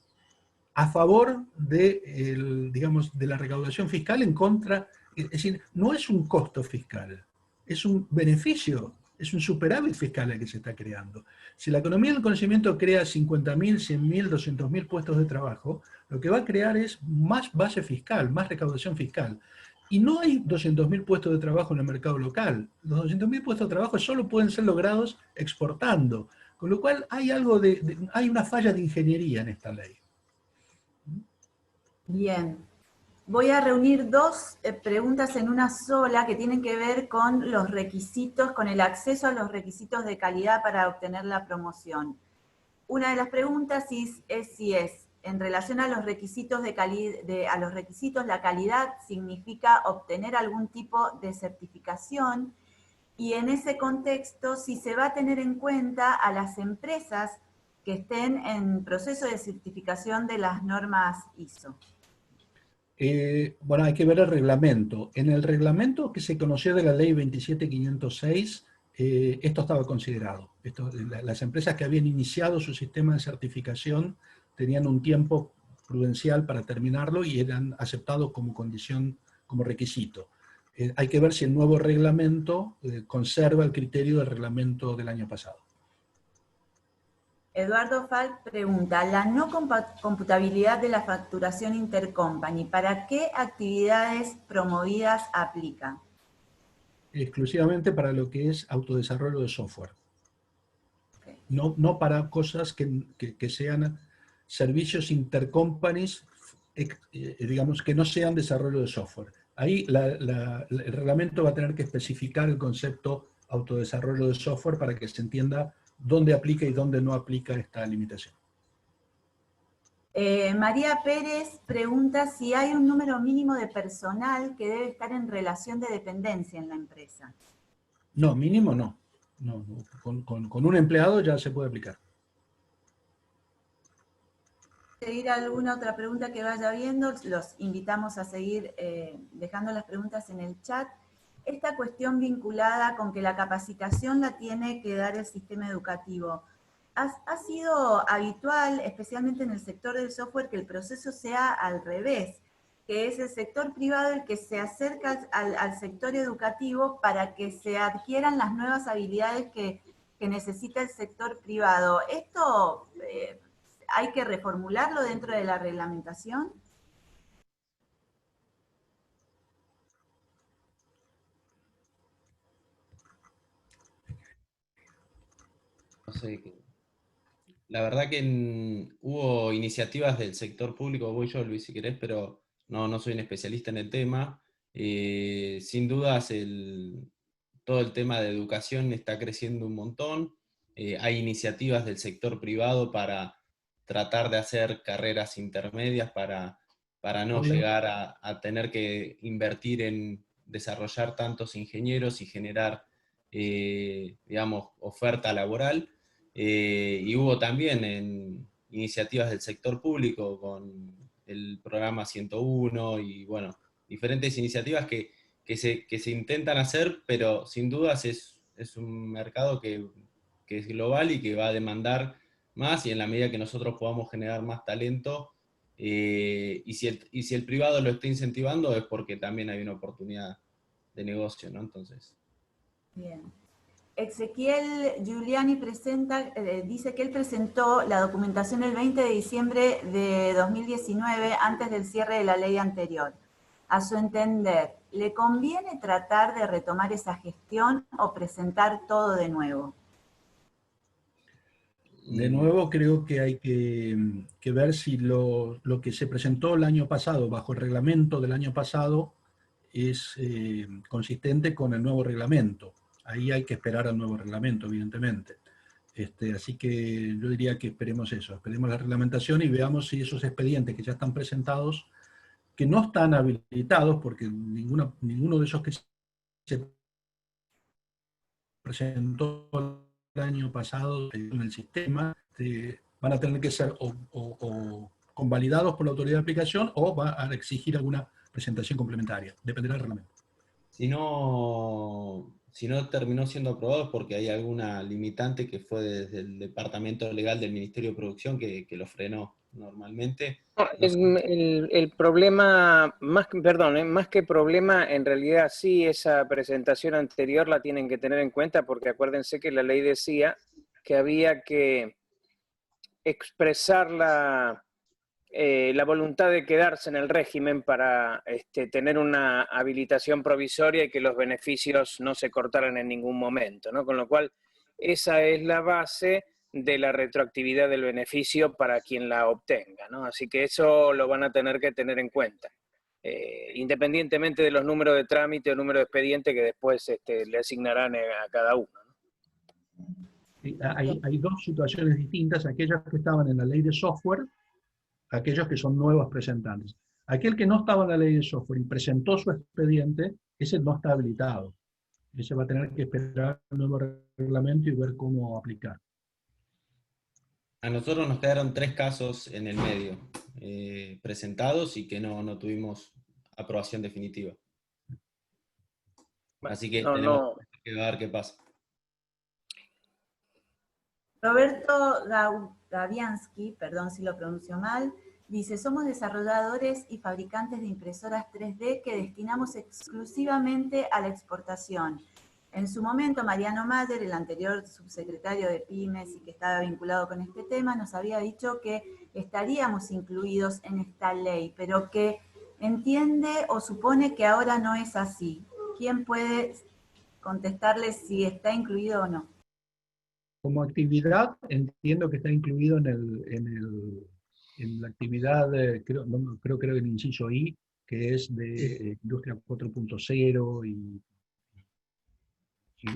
a favor de, digamos, de la recaudación fiscal en contra. Es decir, no es un costo fiscal, es un beneficio, es un superávit fiscal el que se está creando. Si la economía del conocimiento crea 50.000, 100.000, 200.000 puestos de trabajo, lo que va a crear es más base fiscal, más recaudación fiscal. Y no hay 200.000 puestos de trabajo en el mercado local. Los 200.000 puestos de trabajo solo pueden ser logrados exportando. Con lo cual hay hay una falla de ingeniería en esta ley. Bien. Voy a reunir dos preguntas en una sola que tienen que ver con los requisitos, con el acceso a los requisitos de calidad para obtener la promoción. Una de las preguntas es si en relación a los requisitos la calidad significa obtener algún tipo de certificación, y en ese contexto si se va a tener en cuenta a las empresas que estén en proceso de certificación de las normas ISO. Bueno, hay que ver el reglamento. En el reglamento que se conoció de la ley 27506, esto estaba considerado. Las empresas que habían iniciado su sistema de certificación tenían un tiempo prudencial para terminarlo y eran aceptados como condición, como requisito. Hay que ver si el nuevo reglamento conserva el criterio del reglamento del año pasado. Eduardo Falk pregunta, la no computabilidad de la facturación intercompany, ¿para qué actividades promovidas aplica? Exclusivamente para lo que es autodesarrollo de software. Okay. No para cosas que sean servicios intercompanies, digamos, que no sean desarrollo de software. Ahí el reglamento va a tener que especificar el concepto autodesarrollo de software para que se entienda dónde aplica y dónde no aplica esta limitación. María Pérez pregunta si hay un número mínimo de personal que debe estar en relación de dependencia en la empresa. No, mínimo no. Con un empleado ya se puede aplicar. ¿Seguir alguna otra pregunta que vaya viendo? Los invitamos a seguir dejando las preguntas en el chat. Esta cuestión vinculada con que la capacitación la tiene que dar el sistema educativo. ¿Ha sido habitual, especialmente en el sector del software, que el proceso sea al revés? Que es el sector privado el que se acerca al sector educativo para que se adquieran las nuevas habilidades que necesita el sector privado. ¿Esto hay que reformularlo dentro de la reglamentación? No sé, la verdad que hubo iniciativas del sector público, voy yo, Luis, si querés, pero no soy un especialista en el tema. Sin dudas, todo el tema de educación está creciendo un montón. Hay iniciativas del sector privado para tratar de hacer carreras intermedias para no llegar a tener que invertir en desarrollar tantos ingenieros y generar, digamos, oferta laboral. Y hubo también iniciativas del sector público con el programa 101 y bueno, diferentes iniciativas que se intentan hacer, pero sin dudas es un mercado que es global y que va a demandar más, y en la medida que nosotros podamos generar más talento, y si el privado lo está incentivando es porque también hay una oportunidad de negocio, ¿no? Entonces. Bien. Ezequiel Giuliani dice que él presentó la documentación el 20 de diciembre de 2019, antes del cierre de la ley anterior. A su entender, ¿le conviene tratar de retomar esa gestión o presentar todo de nuevo? De nuevo, creo que hay que ver si lo que se presentó el año pasado, bajo el reglamento del año pasado, es consistente con el nuevo reglamento. Ahí hay que esperar al nuevo reglamento, evidentemente. Así que yo diría que esperemos eso, esperemos la reglamentación y veamos si esos expedientes que ya están presentados, que no están habilitados, porque ninguno de esos que se presentó el año pasado en el sistema, van a tener que ser o convalidados por la autoridad de aplicación o va a exigir alguna presentación complementaria, dependerá del reglamento. Si no terminó siendo aprobado es porque hay alguna limitante que fue desde el Departamento Legal del Ministerio de Producción que lo frenó normalmente. El problema, más que problema, en realidad sí, esa presentación anterior la tienen que tener en cuenta, porque acuérdense que la ley decía que había que expresar la voluntad de quedarse en el régimen para tener una habilitación provisoria y que los beneficios no se cortaran en ningún momento, ¿no? Con lo cual, esa es la base de la retroactividad del beneficio para quien la obtenga, ¿no? Así que eso lo van a tener que tener en cuenta, independientemente de los números de trámite o número de expediente que después le asignarán a cada uno, ¿no? Hay dos situaciones distintas, aquellas que estaban en la ley de software, aquellos que son nuevos presentantes. Aquel que no estaba en la ley de software y presentó su expediente, ese no está habilitado. Ese va a tener que esperar el nuevo reglamento y ver cómo aplicar. A nosotros nos quedaron 3 casos en el medio presentados y que no tuvimos aprobación definitiva. Así que tenemos que ver qué pasa. Roberto Gaviansky, perdón si lo pronuncio mal, dice, somos desarrolladores y fabricantes de impresoras 3D que destinamos exclusivamente a la exportación. En su momento, Mariano Mayer, el anterior subsecretario de Pymes y que estaba vinculado con este tema, nos había dicho que estaríamos incluidos en esta ley, pero que entiende o supone que ahora no es así. ¿Quién puede contestarle si está incluido o no? Como actividad, entiendo que está incluido en la actividad, creo que en el inciso I, que es de Industria 4.0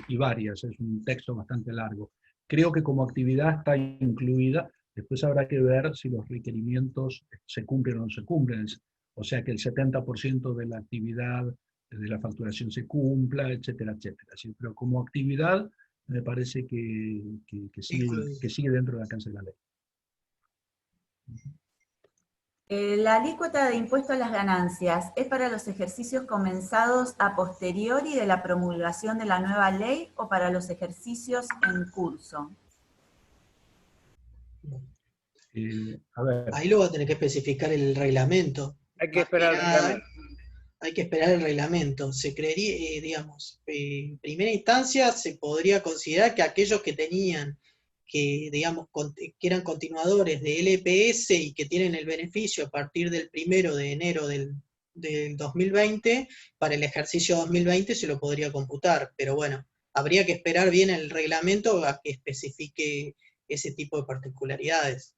y varias, es un texto bastante largo. Creo que como actividad está incluida, después habrá que ver si los requerimientos se cumplen o no se cumplen, o sea que el 70% de la actividad de la facturación se cumpla, etcétera, etcétera. ¿Sí? Pero como actividad me parece que sigue dentro del alcance de la ley. La alícuota de impuesto a las ganancias es para los ejercicios comenzados a posteriori de la promulgación de la nueva ley o para los ejercicios en curso. A ver. Ahí lo va a tener que especificar el reglamento. Hay que esperar el reglamento. Hay que esperar el reglamento. Se creería, digamos, en primera instancia se podría considerar que aquellos que tenían, que eran continuadores de LPS y que tienen el beneficio a partir del 1 de enero del 2020, para el ejercicio 2020 se lo podría computar, pero bueno, habría que esperar bien el reglamento a que especifique ese tipo de particularidades.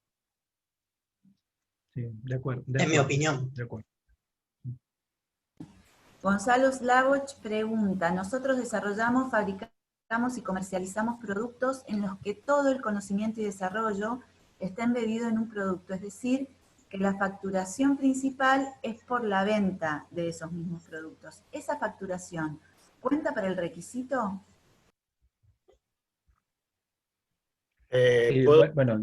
Sí, de acuerdo. En mi opinión. De acuerdo. Gonzalo Slavoch pregunta, nosotros desarrollamos, fabricamos y comercializamos productos en los que todo el conocimiento y desarrollo está embebido en un producto, es decir, que la facturación principal es por la venta de esos mismos productos. ¿Esa facturación cuenta para el requisito? Bueno, a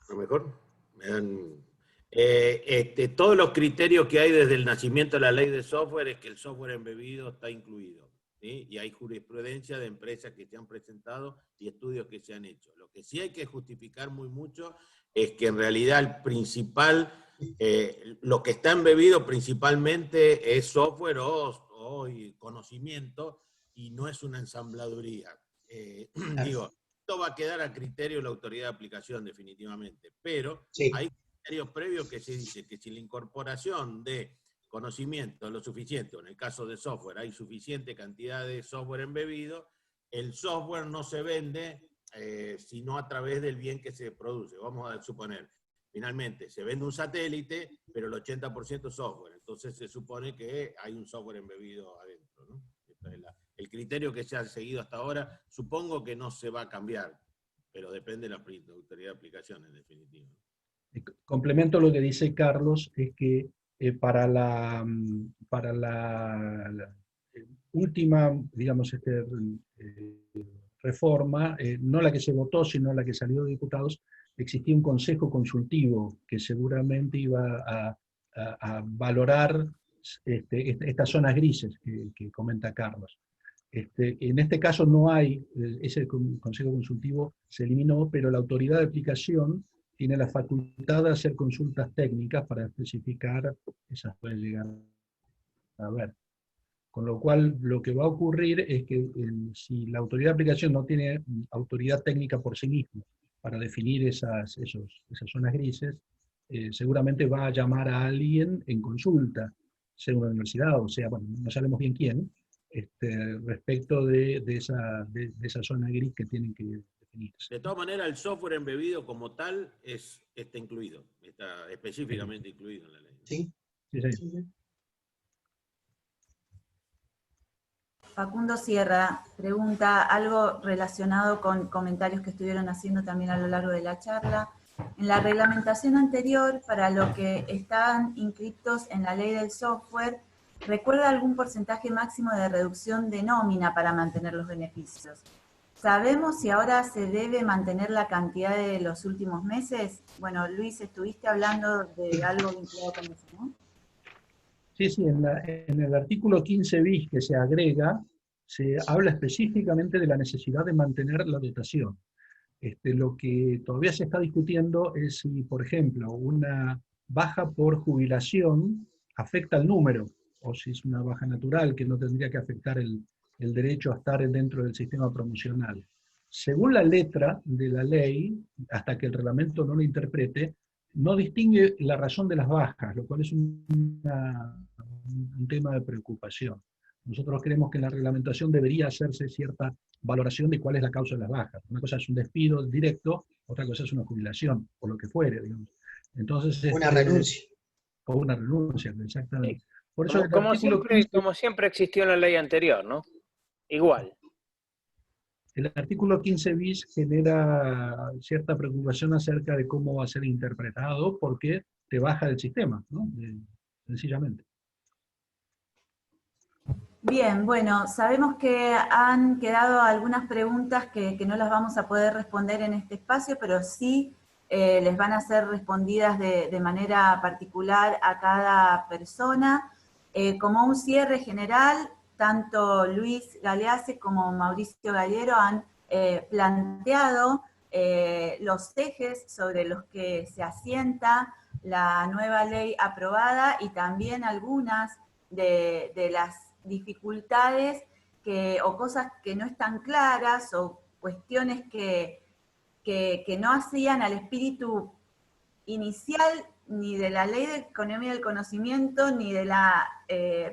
lo mejor me dan... todos los criterios que hay desde el nacimiento de la ley de software es que el software embebido está incluido, ¿sí? Y hay jurisprudencia de empresas que se han presentado y estudios que se han hecho. Lo que sí hay que justificar mucho es que en realidad el principal, lo que está embebido principalmente es software o conocimiento y no es una ensambladuría. Digo, esto va a quedar a criterio de la autoridad de aplicación definitivamente, pero sí. Hay criterios previos que se dice que si la incorporación de conocimiento es lo suficiente, en el caso de software hay suficiente cantidad de software embebido, el software no se vende sino a través del bien que se produce. Vamos a suponer, finalmente se vende un satélite, pero el 80% es software, entonces se supone que hay un software embebido adentro, ¿no? El criterio que se ha seguido hasta ahora, supongo que no se va a cambiar, pero depende de la autoridad de aplicación en definitiva. Complemento lo que dice Carlos, es que para la última, digamos, reforma, no la que se votó, sino la que salió de diputados, existía un consejo consultivo que seguramente iba a valorar estas zonas grises que comenta Carlos. En este caso no hay, ese consejo consultivo se eliminó, pero la autoridad de aplicación tiene la facultad de hacer consultas técnicas para especificar, esas pueden llegar a ver. Con lo cual, lo que va a ocurrir es que si la autoridad de aplicación no tiene autoridad técnica por sí misma para definir esas zonas grises, seguramente va a llamar a alguien en consulta, sea una universidad, o sea, bueno, no sabemos bien quién, respecto de esa zona gris que tienen que definirse. De todas maneras, el software embebido como tal está incluido, está específicamente incluido en la ley. Sí. Sí. Facundo Sierra pregunta algo relacionado con comentarios que estuvieron haciendo también a lo largo de la charla. En la reglamentación anterior, para lo que estaban inscritos en la ley del software, ¿recuerda algún porcentaje máximo de reducción de nómina para mantener los beneficios? ¿Sabemos si ahora se debe mantener la cantidad de los últimos meses? Bueno, Luis, estuviste hablando de algo vinculado con eso, ¿no? Sí, sí, en el artículo 15 bis que se agrega, se habla específicamente de la necesidad de mantener la dotación. Lo que todavía se está discutiendo es si, por ejemplo, una baja por jubilación afecta el número, o si es una baja natural que no tendría que afectar el derecho a estar dentro del sistema promocional. Según la letra de la ley, hasta que el reglamento no lo interprete, no distingue la razón de las bajas, lo cual es un tema de preocupación. Nosotros creemos que en la reglamentación debería hacerse cierta valoración de cuál es la causa de las bajas. Una cosa es un despido directo, otra cosa es una jubilación, o lo que fuere, digamos. Entonces, Una renuncia. o una renuncia, exactamente. Por eso Como siempre existió en la ley anterior, ¿no? Igual. El artículo 15 bis genera cierta preocupación acerca de cómo va a ser interpretado, porque te baja del sistema, ¿no? Sencillamente. Bien, bueno, sabemos que han quedado algunas preguntas que no las vamos a poder responder en este espacio, pero sí les van a ser respondidas de manera particular a cada persona. Como un cierre general, tanto Luis Galeazzi como Mauricio Gallero han planteado los ejes sobre los que se asienta la nueva ley aprobada y también algunas de las dificultades o cosas que no están claras o cuestiones que no hacían al espíritu inicial ni de la ley de economía del conocimiento ni de la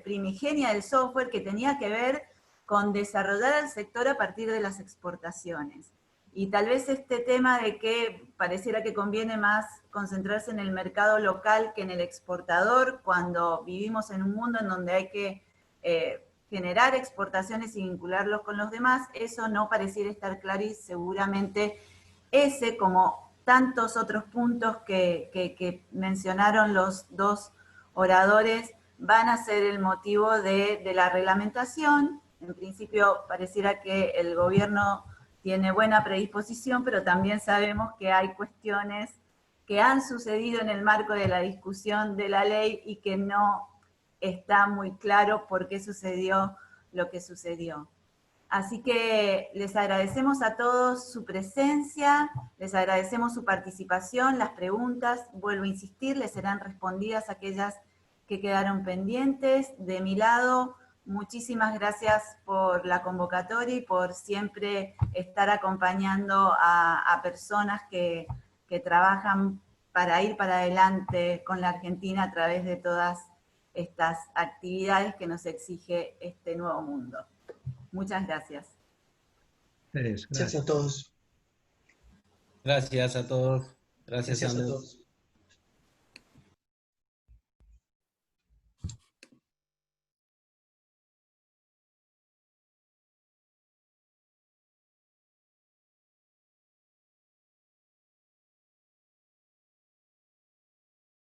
primigenia del software, que tenía que ver con desarrollar el sector a partir de las exportaciones. Y tal vez este tema de que pareciera que conviene más concentrarse en el mercado local que en el exportador, cuando vivimos en un mundo en donde hay que generar exportaciones y vincularlos con los demás, eso no pareciera estar claro y seguramente ese, como tantos otros puntos que mencionaron los dos oradores, van a ser el motivo de la reglamentación. En principio pareciera que el gobierno tiene buena predisposición, pero también sabemos que hay cuestiones que han sucedido en el marco de la discusión de la ley y que no está muy claro por qué sucedió lo que sucedió. Así que les agradecemos a todos su presencia, les agradecemos su participación, las preguntas, vuelvo a insistir, les serán respondidas aquellas que quedaron pendientes. De mi lado, muchísimas gracias por la convocatoria y por siempre estar acompañando a personas que trabajan para ir para adelante con la Argentina a través de todas estas actividades que nos exige este nuevo mundo. Muchas gracias. Gracias a todos. Gracias a todos. Gracias, Gracias a Andrés. todos.